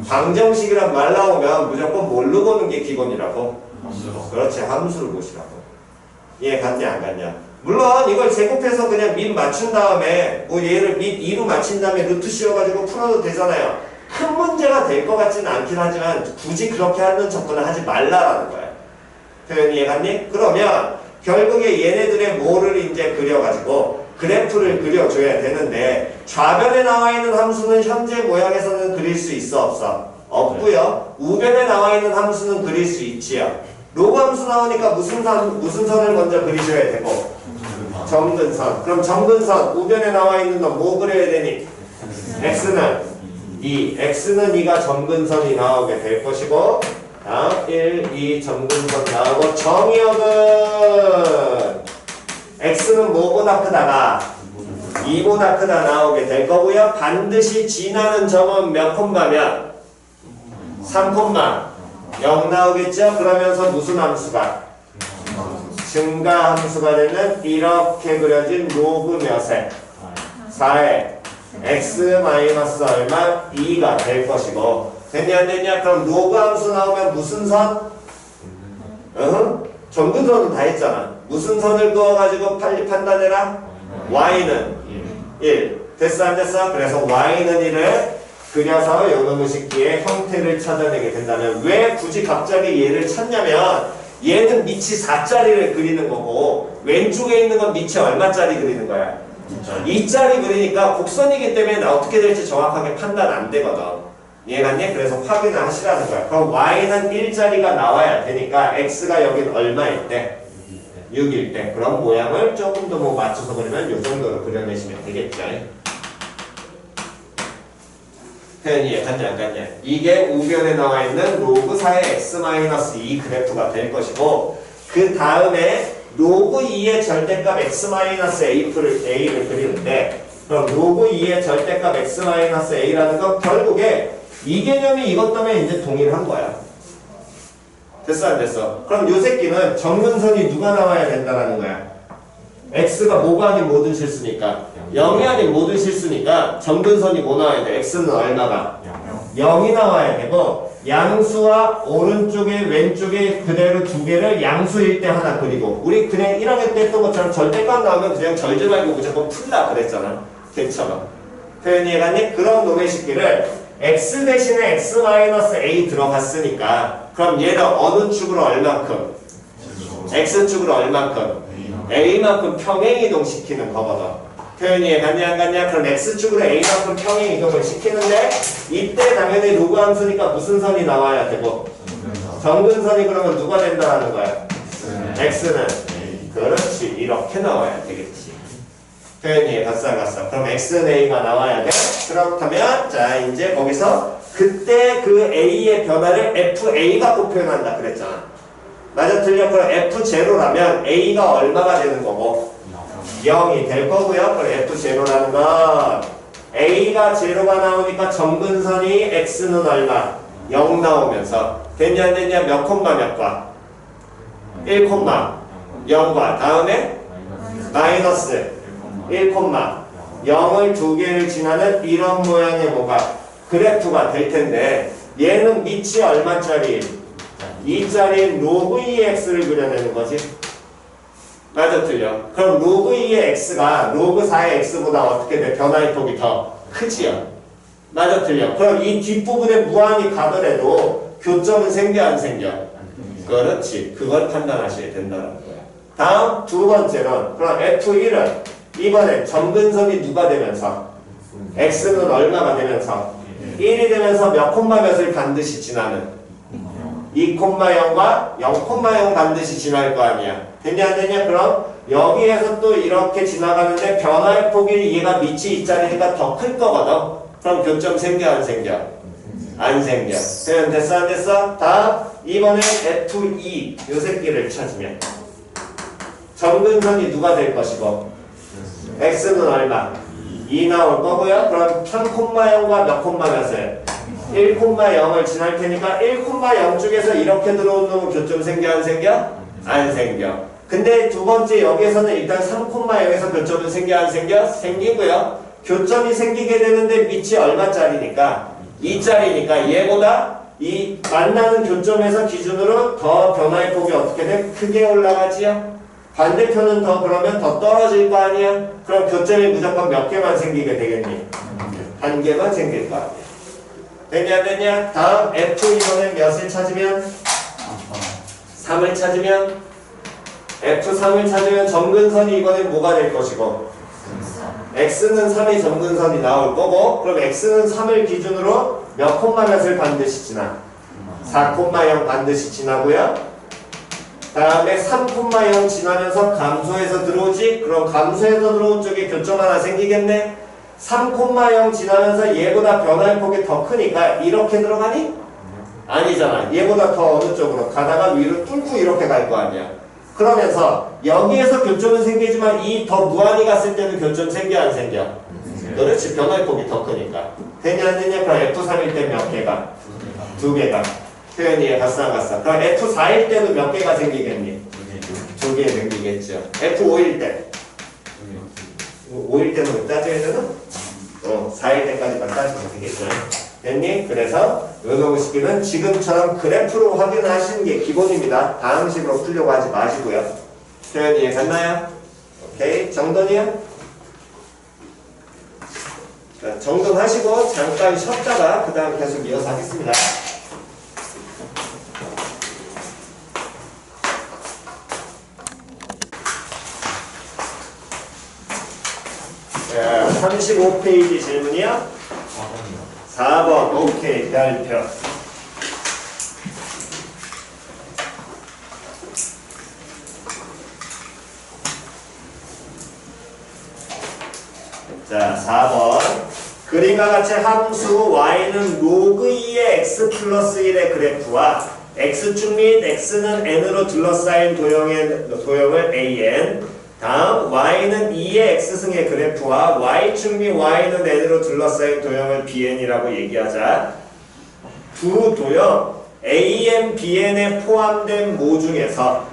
방정식이란 말 나오면 무조건 뭘로 보는 게 기본이라고? 그렇지. 함수를 보시라고. 이해갔냐 안 갔냐? 물론 이걸 제곱해서 그냥 밑 맞춘 다음에 뭐 얘를 밑 2로 맞춘 다음에 루트 씌워가지고 풀어도 되잖아요. 큰 문제가 될 것 같지는 않긴 하지만 굳이 그렇게 하는 접근을 하지 말라라는 거야. 표현이 이해갔니? 그러면 결국에 얘네들의 뭐를 이제 그려가지고 그래프를 그려줘야 되는데 좌변에 나와 있는 함수는 현재 모양에서는 그릴 수 있어 없어? 없고요. 우변에 나와 있는 함수는 그릴 수 있지요. 로그 함수 나오니까 무슨 선을 먼저 그리셔야 되고 정근선. 그럼 정근선 우변에 나와 있는 건 뭐 그려야 되니? x는 2. x는 2가 정근선이 나오게 될 것이고 다음 1, 2 점근선 나오고 정의역은 x는 뭐보다 크다가 2보다 크다 나오게 될 거고요. 반드시 지나는 점은 몇 콤마면 3,0 나오겠죠? 그러면서 무슨 함수가? 증가 함수가 되는 이렇게 그려진 로그 몇에 4에 x 마이너스 얼마? 2가 될 것이고 됐냐 안 됐냐? 그럼 로그 함수 나오면 무슨 선? 점근선은 다 했잖아. 무슨 선을 그어가지고 빨리 판단해라? y는 1 됐어 안 됐어? 그래서 y는 1을 그려서 요놈의 식기의 형태를 찾아내게 된다면 왜 굳이 갑자기 얘를 찾냐면 얘는 밑이 4짜리를 그리는 거고 왼쪽에 있는 건 밑이 얼마짜리 그리는 거야? 2짜리 그리니까 곡선이기 때문에 나 어떻게 될지 정확하게 판단 안 되거든. 이해갔니? 그래서 확인을 하시라는 거야. 그럼 y는 1짜리가 나와야 되니까 x가 여긴 얼마일 때? 6일 때. 그럼 모양을 조금 더 뭐 맞춰서 그리면 이 정도로 그려내시면 되겠죠. 표현이 이해갔냐 안 갔냐? 이게 우변에 나와 있는 로그 4의 x-2 그래프가 될 것이고 그 다음에 로그 2의 절대값 x-a를 그리는데 그럼 로그 2의 절대값 x-a라는 건 결국에 이 개념이 이것 때문에 이제 동일한 거야. 됐어 안 됐어? 그럼 요 새끼는 정근선이 누가 나와야 된다는 거야? x가 뭐가 아닌 모든 실수니까 0이 아닌 모든 실수니까 정근선이 뭐 나와야 돼? x는 얼마가? 0이 나와야 되고 양수와 오른쪽에 왼쪽에 그대로 두 개를 양수일 때 하나 그리고 우리 그냥 1학년 때 했던 것처럼 절대값 나오면 그냥 절제 말고 무조건 풀라 그랬잖아. 걔처럼. 표현이 해갔니? 그런 놈의 식기를 x 대신에 x-a 들어갔으니까 그럼 얘를 어느 축으로 얼만큼? x축으로 얼만큼? a만큼 평행이동 시키는 거거든. 표현이 해갔냐 안 갔냐? 그럼 x축으로 a만큼 평행이동을 시키는데 이때 당연히 로그 함수니까 무슨 선이 나와야 되고 정근선이 그러면 누가 된다는 거야? x는 그렇지 이렇게 나와야 되겠지. 표현이 갔어. 그럼 x는 a가 나와야 돼. 그렇다면 자 이제 거기서 그때 그 a의 변화를 fa 갖고 표현한다 그랬잖아. 맞아 틀려? 그럼 f0라면 a가 얼마가 되는 거고 0이 될 거고요. 그럼 f0라는 건 a가 0가 나오니까 정근선이 x는 얼마? 0 나오면서 됐냐 안 됐냐? 몇 콤마 몇 과? 1 콤마 0과 다음에 마이너스 1 콤마 0을 두 개를 지나는 이런 모양의 뭐가 그래프가 될 텐데 얘는 밑이 얼마짜리? 2짜리 로그 2x를 그려내는 거지. 맞아 틀려? 그럼 로그 2의 x가 로그 4의 x보다 어떻게 돼? 변화의 폭이 더 크지요? 맞아 틀려? 그럼 이 뒷부분에 무한히 가더라도 교점은 생겨 안 생겨? 그렇지. 그걸 판단하셔야 된다는 거야. 다음 두 번째는 그럼 f1은 이번엔 정근선이 누가 되면서? x는 얼마가 되면서? 1이 되면서 몇 콤마 몇을 반드시 지나는? 2,0과 0,0 반드시 지날 거 아니야. 됐냐 안 됐냐? 그럼 여기에서 또 이렇게 지나가는데 변화의 폭이 얘가 밑이 2짜리니까 더 클 거거든. 그럼 교점 생겨 안 생겨? 안 생겨. 표현 됐어 안 됐어? 다음 이번에 F2 요 새끼를 찾으면 정근선이 누가 될 것이고 x는 얼마? 2 나올 거고요. 그럼 3,0과 몇 콤마 몇을? 1,0을 지날 테니까 1,0 쪽에서 이렇게 들어온 놈은 교점 생겨 안 생겨? 안 생겨. 근데 두 번째 여기에서는 일단 3,0에서 교점은 생겨 안 생겨? 생기고요. 교점이 생기게 되는데 밑이 얼마짜리니까? 2짜리니까 얘보다 이 만나는 교점에서 기준으로 더 변화의 폭이 어떻게 돼? 크게 올라가지요? 반대편은 더 그러면 더 떨어질 거 아니야? 그럼 교점이 무조건 몇 개만 생기게 되겠니? 한 개만 생길 거 아니야. 됐냐 됐냐? 다음 F2번에 몇을 찾으면? 3을 찾으면? F3을 찾으면 정근선이 이번엔 뭐가 될 것이고 x는 3의 정근선이 나올 거고 그럼 x는 3을 기준으로 몇 콤마 몇을 반드시 지나? 4,0 반드시 지나고요. 다음에 3,0 지나면서 감소해서 들어오지? 그럼 감소해서 들어온 쪽에 교점 하나 생기겠네? 3,0 지나면서 얘보다 변화의 폭이 더 크니까 이렇게 들어가니? 아니잖아. 얘보다 더 어느 쪽으로 가다가 위로 뚫고 이렇게 갈 거 아니야. 그러면서 여기에서 교점은 생기지만 이 더 무한히 갔을 때는 교점 생겨 안 생겨? 그렇지. 변화의 폭이 더 크니까. 되냐 안 되냐? 그럼 F3일 때 몇 개가? 2개가. 표현이 갔어 안 갔어? 그럼 F4일 때는 몇 개가 생기겠니? 2개 생기겠죠. F5일 때. 5일 때는 왜 따져야 되나? 4일 때까지만 따지면 되겠죠. 됐니? 그래서 요놈식기는 지금처럼 그래프로 확인하시는 게 기본입니다. 다음 식으로 풀려고 하지 마시고요. 표현 이해 갔나요? 오케이. 정돈이요? 자, 정돈하시고 잠깐 쉬었다가 그 다음 계속 이어서 하겠습니다. 자, 35페이지 질문이요? 4번. 오케이. 별표. 자, 4번. 그림과 같이 함수 y는 로그 2의 x 플러스 1의 그래프와 x축 및 x는 n으로 둘러싸인 도형을 an, 다음 y는 2의 x승의 그래프와 y축 및 y는 n으로 둘러싸인 도형을 bn이라고 얘기하자. 두 도형 an, bn에 포함된 모 중에서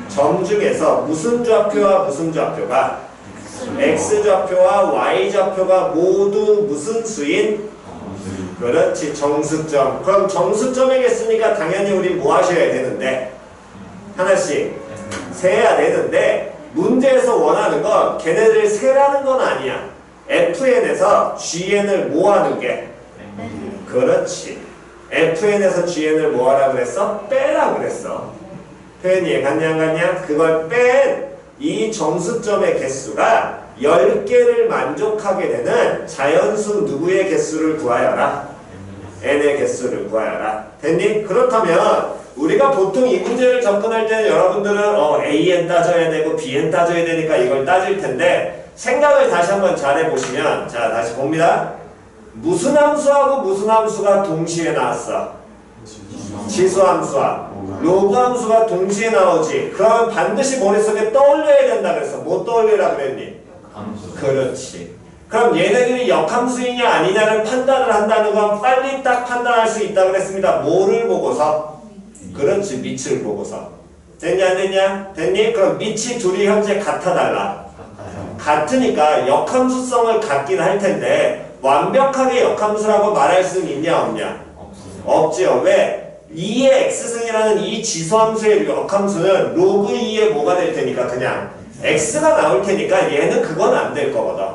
점 중에서 무슨 좌표와 무슨 좌표가 x좌표와 y좌표가 모두 무슨 수인? 그렇지. 정수점. 그럼 정수점에 겠으니까 당연히 우리 뭐 하셔야 되는데 하나씩 세야 되는데 문제에서 원하는 건 걔네들 세라는 건 아니야. fn에서 gn을 뭐 하는 게? 그렇지. fn에서 gn을 뭐 하라 그랬어? 빼라 그랬어. 표현이 갔냐 안 갔냐? 그걸 뺀 이 정수점의 개수가 10개를 만족하게 되는 자연수 누구의 개수를 구하여라? n의 개수를 구하여라. 됐니? 그렇다면 우리가 보통 이 문제를 접근할 때는 여러분들은 an 따져야 되고 bn 따져야 되니까 이걸 따질 텐데 생각을 다시 한번 잘해보시면 자 다시 봅니다. 무슨 함수하고 무슨 함수가 동시에 나왔어? 지수함수와 로그 함수가 동시에 나오지. 그러면 반드시 머릿속에 떠올려야 된다 그랬어. 뭐 떠올리라 그랬니? 그렇지. 그럼 얘네들이 역함수이냐 아니냐를 판단을 한다는 건 빨리 딱 판단할 수 있다 그랬습니다. 뭐를 보고서? 그렇지. 밑을 보고서. 됐냐 안 됐냐? 됐니? 그럼 밑이 둘이 현재 같아 달라? 같으니까 역함수성을 갖긴 할 텐데 완벽하게 역함수라고 말할 수는 있냐 없냐? 없지요. 왜? 2의 x승이라는 이 지수함수의 역함수는 로그 2의 뭐가 될 테니까 그냥 x가 나올 테니까 얘는 그건 안 될 거거든.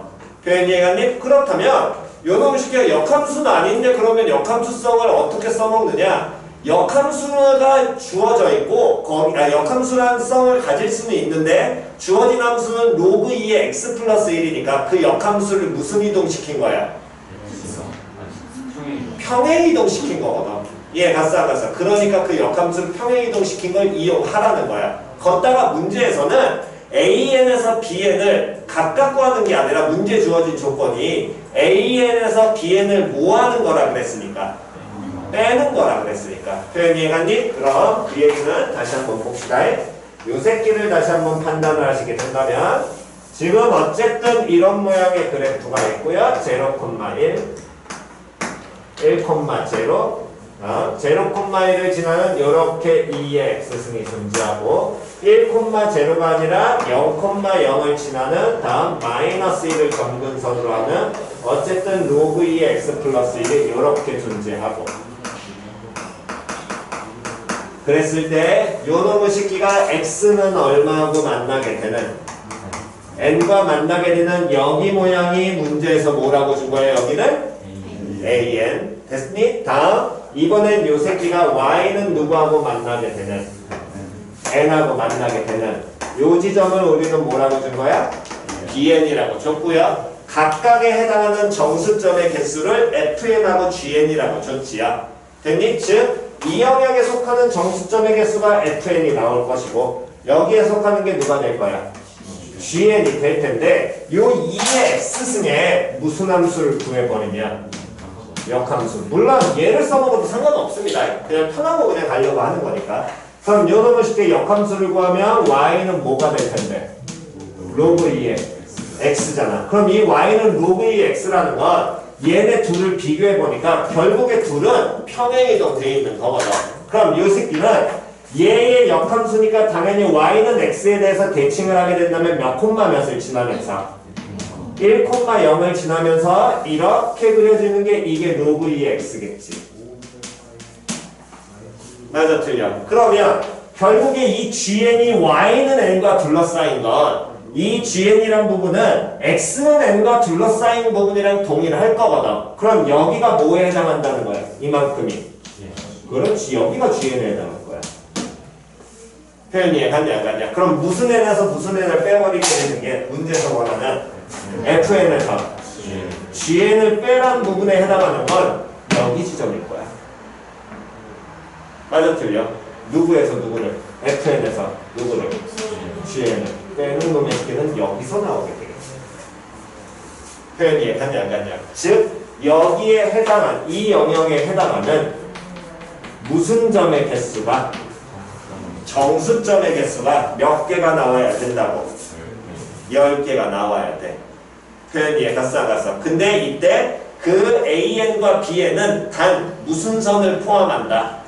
표현 이해가니? 그렇다면 요놈 식의 역함수는 아닌데 그러면 역함수성을 어떻게 써먹느냐? 역함수가 주어져 있고 역함수라는 성을 가질 수는 있는데 주어진 함수는 로그 2의 x 플러스 1이니까 그 역함수를 무슨 이동시킨 거야? 평행 이동시킨 거거든. 예, 갔어 안 갔어? 그러니까 그 역함수를 평행 이동시킨 걸 이용하라는 거야. 걷다가 문제에서는 an에서 bn을 각각 구하는 게 아니라 문제 주어진 조건이 an에서 bn을 뭐 하는 거라 그랬으니까? 빼는 거라 그랬으니까. 표현 이해갔니? 그럼 그 얘기는 다시 한번 봅시다. 요 새끼를 다시 한번 판단을 하시게 된다면 지금 어쨌든 이런 모양의 그래프가 있고요. 0,1 1,0 0,1을 지나는 이렇게 2의 x승이 존재하고 1,0가 아니라 0,0을 지나는 다음 마이너스 1을 점근선으로 하는 어쨌든 로그 2의 x 플러스 1이 이렇게 존재하고 그랬을 때 요놈의 식기가 x는 얼마하고 만나게 되는 n과 만나게 되는 여기 모양이 문제에서 뭐라고 준 거예요? 여기는 an 됐니? 다음 이번엔 요 새끼가 y는 누구하고 만나게 되는 n하고 만나게 되는 요 지점을 우리는 뭐라고 준 거야? bn이라고 줬고요. 각각에 해당하는 정수점의 개수를 fn하고 gn이라고 줬지요. 됐니? 즉 이 영역에 속하는 정수점의 개수가 fn이 나올 것이고 여기에 속하는 게 누가 될 거야? gn이 될 텐데 요 2의 x승에 무슨 함수를 구해버리면 역함수. 물론 얘를 써먹어도 상관없습니다. 그냥 편한 거 그냥 가려고 하는 거니까. 그럼 요 놈을 쉽게 역함수를 구하면 y는 뭐가 될 텐데? 로그 2의 x잖아. 그럼 이 y는 로그 2의 x라는 건 얘네 둘을 비교해 보니까 결국에 둘은 평행이동 돼 있는 거거든. 그럼 이 새끼는 얘의 역함수니까 당연히 y는 x에 대해서 대칭을 하게 된다면 몇 콤마 몇을 지나면서 1,0을 지나면서 이렇게 그려지는 게 이게 로그 2의 x겠지. 맞아 틀려. 그러면 결국에 이 GN이 y는 n과 둘러싸인 건 이 GN이란 부분은 x는 n과 둘러싸인 부분이랑 동일할 거거든. 그럼 여기가 뭐에 해당한다는 거야? 이만큼이. 그렇지. 여기가 GN에 해당하는 거야. 표현 이해갔냐 안 갔냐? 그럼 무슨 n에서 무슨 n을 빼버리게 되는 게 문제에서 원하는 FN에서 GN을 빼란 부분에 해당하는 건 여기 지점일 거야. 맞아 틀려? 누구에서 누구를? FN에서 누구를? GN을 빼는 놈의 새끼는 여기서 나오게 되겠어. 표현 이해갔냐 안 갔냐? 즉 여기에 해당한 이 영역에 해당하는 무슨 점의 개수가 정수점의 개수가 몇 개가 나와야 된다고? 10개가 나와야 돼. 표현 이해갔어 안 갔어? 근데 이때 그 AN과 BN은 단 무슨 선을 포함한다?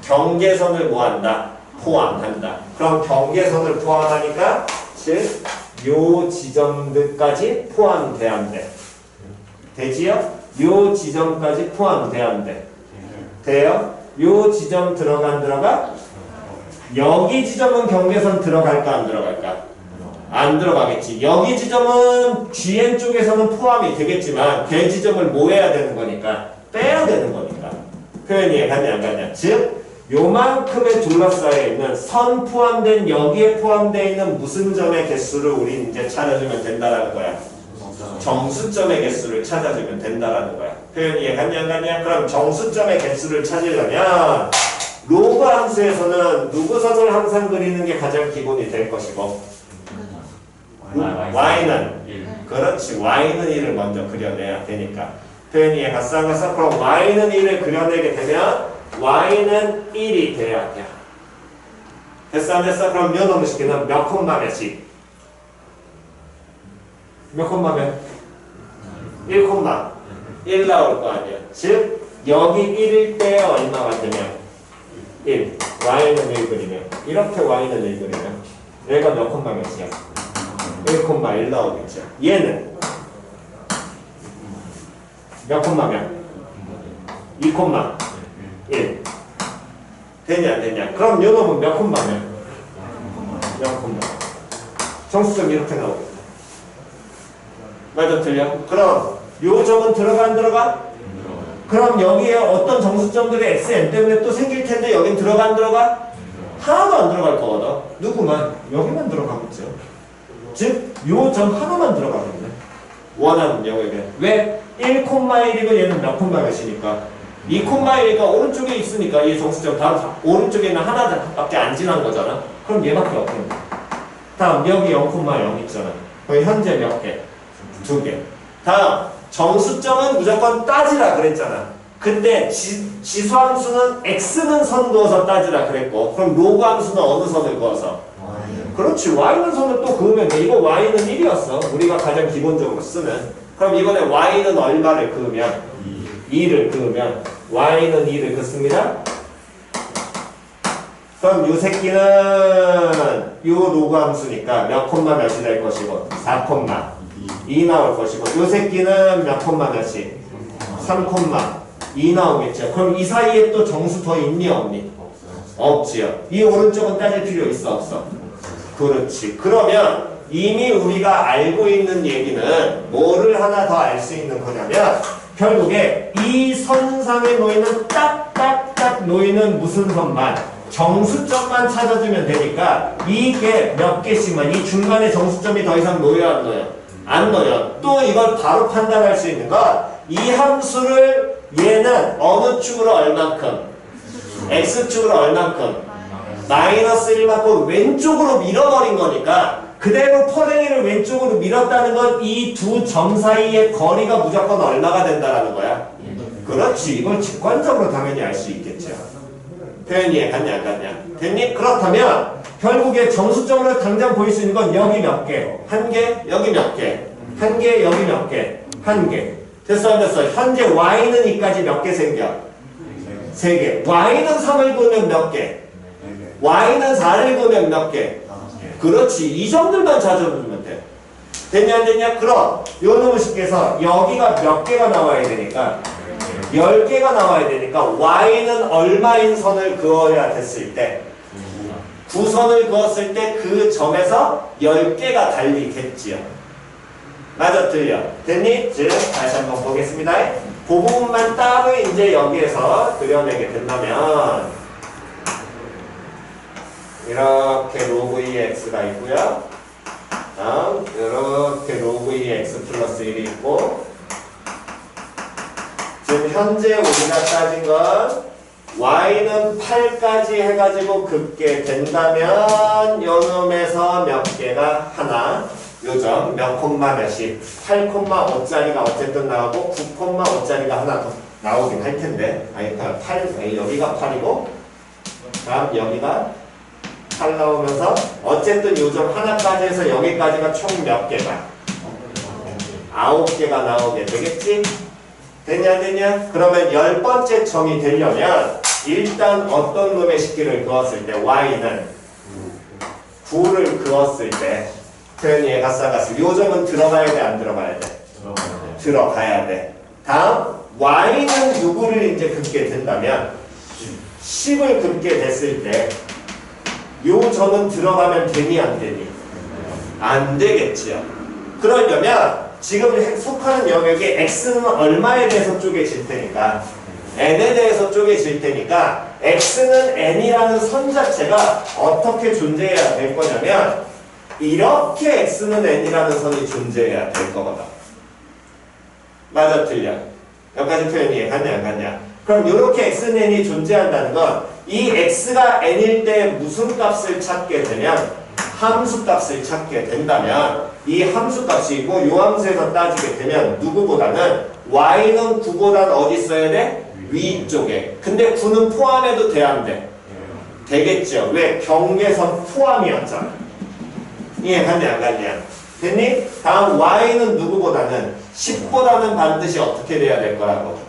경계선을 뭐한다? 포함한다. 그럼 경계선을 포함하니까 즉 요 지점들까지 포함돼야 한대. 되지요? 요 지점까지 포함돼야 한대. 돼요? 요 지점 들어가 안 들어가? 여기 지점은 경계선 들어갈까 안 들어갈까? 안 들어가겠지. 여기 지점은 GN 쪽에서는 포함이 되겠지만 걔 지점을 뭐 해야 되는 거니까? 빼야 되는 거니까. 표현이 이해갔냐 안 갔냐? 즉 요만큼에 둘러싸여 있는 선 포함된 여기에 포함되어 있는 무슨 점의 개수를 우리 이제 찾아주면 된다라는 거야. 정수점의 개수를 찾아주면 된다라는 거야. 표현 이해갔냐 안 갔냐? 그럼 정수점의 개수를 찾으려면 로그 함수에서는 누구 선을 항상 그리는 게 가장 기본이 될 것이고 y는 그렇지. y는 1을 먼저 그려내야 되니까. 표현 이해갔어 안 갔어? 그럼 y는 1을 그려내게 되면 y는 1이 돼야 돼. 됐어 안 됐어? 그럼 몇 놈의 식기는 몇 콤마 몇이? 몇 콤마 몇? 1 콤마 1 나올 거 아니야. 즉 여기 1일 때 얼마가 되면 1 y는 1 그리면 이렇게 y는 1 그리면 얘가 몇 콤마 몇이야? 1 콤마 1 나오겠죠. 얘는 몇 콤마 몇? 2 콤마 1 되냐 안 되냐? 그럼 요 놈은 몇 콤마면? 몇 콤마 정수점 이렇게 나오겠다. 맞아 틀려? 그럼 요 점은 들어가 안 들어가? 그럼 여기에 어떤 정수점들이 xn 때문에 또 생길 텐데 여긴 들어가 안 들어가? 하나도 안 들어갈 거거든. 누구만? 여기만 들어가겠죠. 즉 요 점 하나만 들어가겠네. 원하는 영역에. 왜? 1,1이고 얘는 몇 콤마 몇이니까 2,1이니까 오른쪽에 있으니까 이 정수점 다음 오른쪽에는 하나밖에 안 지난 거잖아. 그럼 얘밖에 없는 거야. 다음 여기 0,0 있잖아. 거기 현재 몇 개? 2개. 다음 정수점은 무조건 따지라 그랬잖아. 근데 지수함수는 x는 선 그어서 따지라 그랬고 그럼 로그 함수는 어느 선을 그어서? 그렇지. y는 선을 또 그으면 돼. 이거 y는 1이었어. 우리가 가장 기본적으로 쓰는. 그럼 이번에 y는 얼마를 그으면? 2를 그으면 y는 2를 긋습니다. 그럼 요 새끼는 요 로그 함수니까 몇 콤마 몇이 될 것이고 4 콤마 2 나올 것이고 요 새끼는 몇 콤마 몇이? 3 콤마 2 나오겠죠. 그럼 이 사이에 또 정수 더 있니 없니? 없지요. 이 오른쪽은 따질 필요 있어 없어? 그렇지. 그러면 이미 우리가 알고 있는 얘기는 뭐를 하나 더 알 수 있는 거냐면 결국에 이 선상에 놓이는 딱딱딱 놓이는 무슨 선만 정수점만 찾아주면 되니까 이게 몇 개씩만 이 중간에 정수점이 더 이상 놓여 안 놓여? 안 놓여. 또 이걸 바로 판단할 수 있는 건 이 함수를 얘는 어느 축으로 얼만큼? x축으로 얼만큼? 마이너스 1만큼 왼쪽으로 밀어버린 거니까 그대로 퍼랭이를 왼쪽으로 밀었다는 건 이 두 점 사이의 거리가 무조건 얼마가 된다라는 거야? 그렇지. 이걸 직관적으로 당연히 알 수 있겠죠. 표현이 갔냐 안 갔냐? 됐니? 그렇다면 결국에 정수점으로 당장 보일 수 있는 건 여기 몇 개? 한 개? 여기 몇 개? 한 개? 여기 몇 개? 한 개. 됐어 안 됐어? 현재 y는 이까지 몇 개 생겨? 3개. y는 3을 그으면 몇 개? y는 4를 그으면 몇 개? 그렇지. 이 점들만 찾아보면 돼. 됐냐 안 됐냐? 그럼 요 놈의 식에서 여기가 몇 개가 나와야 되니까 10개가 나와야 되니까 y는 얼마인 선을 그어야 됐을 때 9선을 그었을 때 그 점에서 10개가 달리겠지요. 맞아 틀려. 됐니? 즉 다시 한번 보겠습니다. 그 부분만 따로 이제 여기에서 그려내게 된다면 이렇게 로그 2x가 있고요. 다음 이렇게 로그 2x 플러스 1이 있고 지금 현재 우리가 따진 건 y는 8까지 해가지고 긋게 된다면 요 놈에서 몇 개가 하나 요점 몇 콤마 몇이 8,5짜리가 어쨌든 나오고 9,5짜리가 하나 더 나오긴 할 텐데 아니 8 여기가 8이고 다음 여기가 8 나오면서 어쨌든 요점 하나까지 해서 여기까지가 총 몇 개가 9개가 나오게 되겠지? 됐냐 됐냐? 그러면 10번째 점이 되려면 일단 어떤 놈의 식기를 그었을 때 y는 9를 그었을 때 표현이 가싸가스 요 점은 들어가야 돼 안 들어가야 돼? 들어가야 돼. 다음 y는 누구를 이제 긋게 된다면 10을 긋게 됐을 때 요 점은 들어가면 되니 안 되니? 안 되겠지요. 그러려면 지금 속하는 영역이 x는 얼마에 대해서 쪼개질 테니까 n에 대해서 쪼개질 테니까 x는 n이라는 선 자체가 어떻게 존재해야 될 거냐면 이렇게 x는 n이라는 선이 존재해야 될 거거든. 맞아 틀려? 여기까지 표현이 갔냐 안 갔냐? 그럼 이렇게 x는 n이 존재한다는 건 이 x가 n일 때 무슨 값을 찾게 되면 함수 값을 찾게 된다면 이 함수 값이 있고 요 함수에서 따지게 되면 누구보다는 y는 9보다는 어디 있어야 돼? 위쪽에. 근데 9는 포함해도 돼 안 돼? 되겠죠. 왜? 경계선 포함이었잖아. 이해 갔냐 안 갔냐? 됐니? 다음 y는 누구보다는 10보다는 반드시 어떻게 돼야 될 거라고?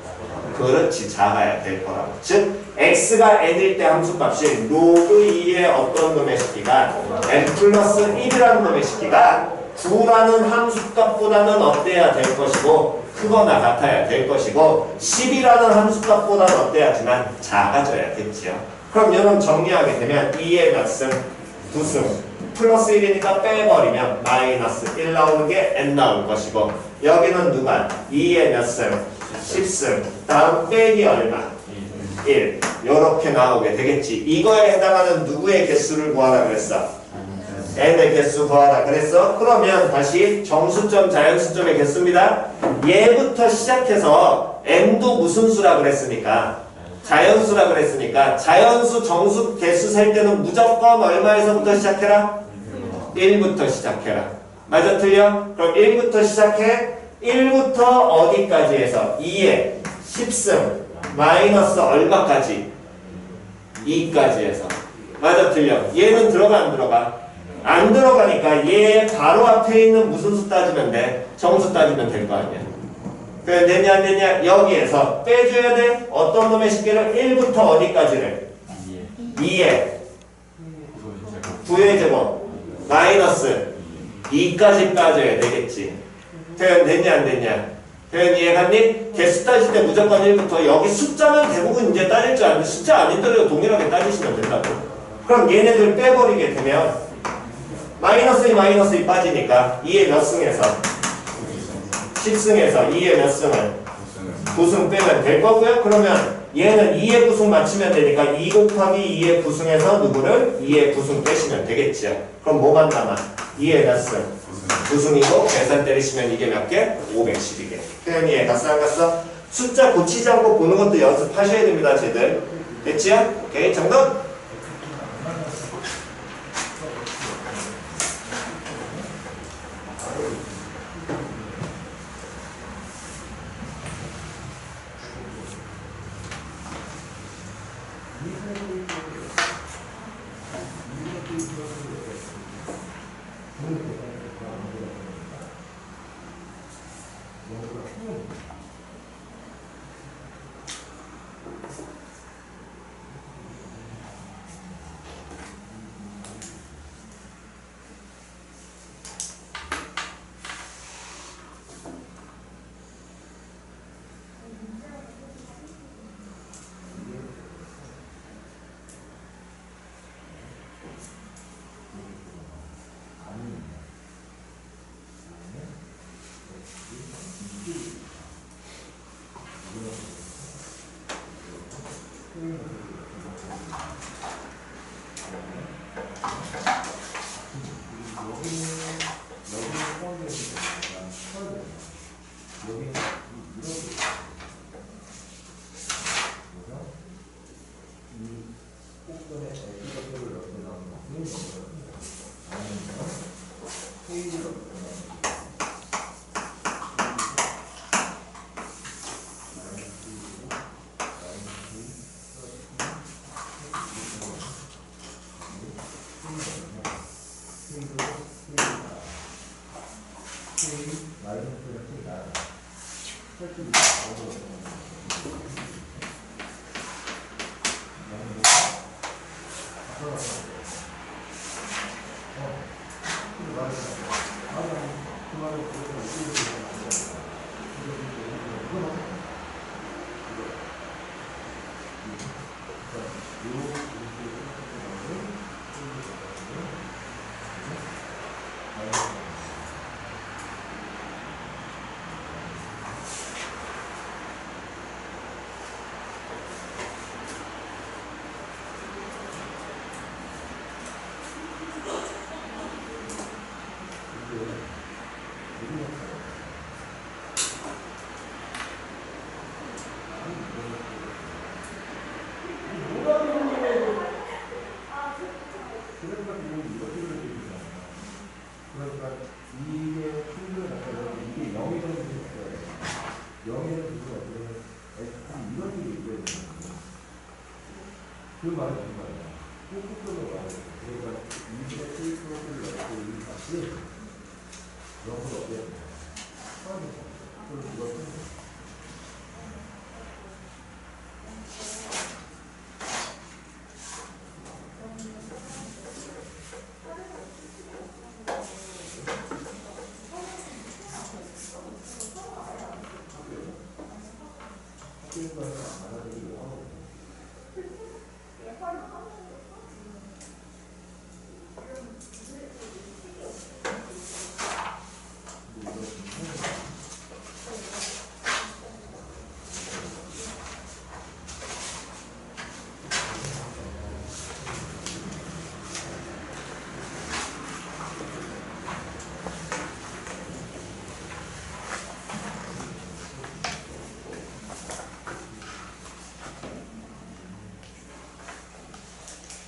그렇지 작아야 될 거라고. 즉 x가 n일 때 함수값이 로그 2의 어떤 놈의 식기가 n 플러스 1이라는 놈의 식기가 9라는 함수값보다는 어때야 될 것이고 크거나 같아야 될 것이고 10이라는 함수값보다는 어때야지만 작아져야겠지요. 그럼 이런 정리하게 되면 2의 몇 승? 9승 플러스 1이니까 빼버리면 마이너스 1 나오는 게 n 나올 것이고 여기는 누가? 2의 몇 승? 10승 다음 빼기 얼마? 1 요렇게 나오게 되겠지. 이거에 해당하는 누구의 개수를 구하라 그랬어? n의 개수 구하라 그랬어? 그러면 다시 정수점 자연수점의 개수입니다. 얘부터 시작해서 n도 무슨 수라 그랬으니까? 자연수라 그랬으니까 자연수 정수 개수 셀 때는 무조건 얼마에서부터 시작해라? 1부터 시작해라. 맞아 틀려? 그럼 1부터 시작해 1부터 어디까지 해서 2에 10승 마이너스 얼마까지? 2까지 해서. 맞아 틀려? 얘는 들어가 안 들어가? 안 들어가니까 얘 바로 앞에 있는 무슨 수 따지면 돼? 정수 따지면 될 거 아니야. 그래 되냐 안 되냐? 여기에서 빼줘야 돼? 어떤 놈의 식기를 1부터 어디까지를? 2에 9의 제곱 마이너스 2까지 빠져야 되겠지. 표현 됐냐 안 됐냐? 표현 이해갔니? 개수 따질 때 무조건 1부터 여기 숫자면 대부분 이제 따질 줄 아는데 숫자 아니더라도 동일하게 따지시면 된다고. 그럼 얘네들 빼버리게 되면 마이너스 2 마이너스 2 빠지니까 2의 몇 승에서 10승에서 2의 몇 승을 9승 빼면 될 거고요. 그러면 얘는 2의 9승 맞추면 되니까 2 곱하기 2의 9승에서 누구를? 2의 9승 빼시면 되겠죠. 그럼 뭐만 남아? 2의 몇 승? 9승이고 계산 때리시면 이게 몇 개? 512개. 표현이 이해 갔어 안 갔어? 숫자 고치지 않고 보는 것도 연습하셔야 됩니다. 쟤들. 됐지요? 오케이 정답!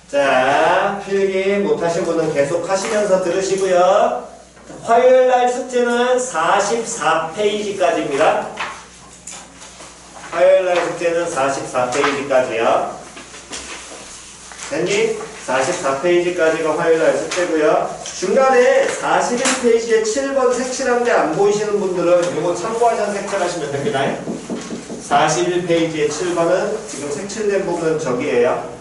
자, 필기 못하신 분은 계속 하시면서 들으시고요. 화요일날 숙제는 44페이지까지입니다. 화요일날 숙제는 44페이지까지요. 됐니? 44페이지까지가 화요일날 숙제고요. 중간에 41페이지에 7번 색칠한 게 안 보이시는 분들은 이거 참고하셔서 색칠하시면 됩니다. 41페이지에 7번은 지금 색칠된 부분은 저기예요.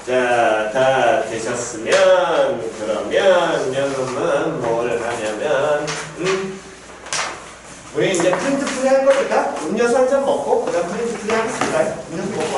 자, 다 되셨으면 그러면 여러분은 뭘 하냐면 우리 이제 프린트 풀이 할 거니까 음료수 한 잔 먹고 그 다음 프린트 풀이 하겠습니다. 음료수 먹고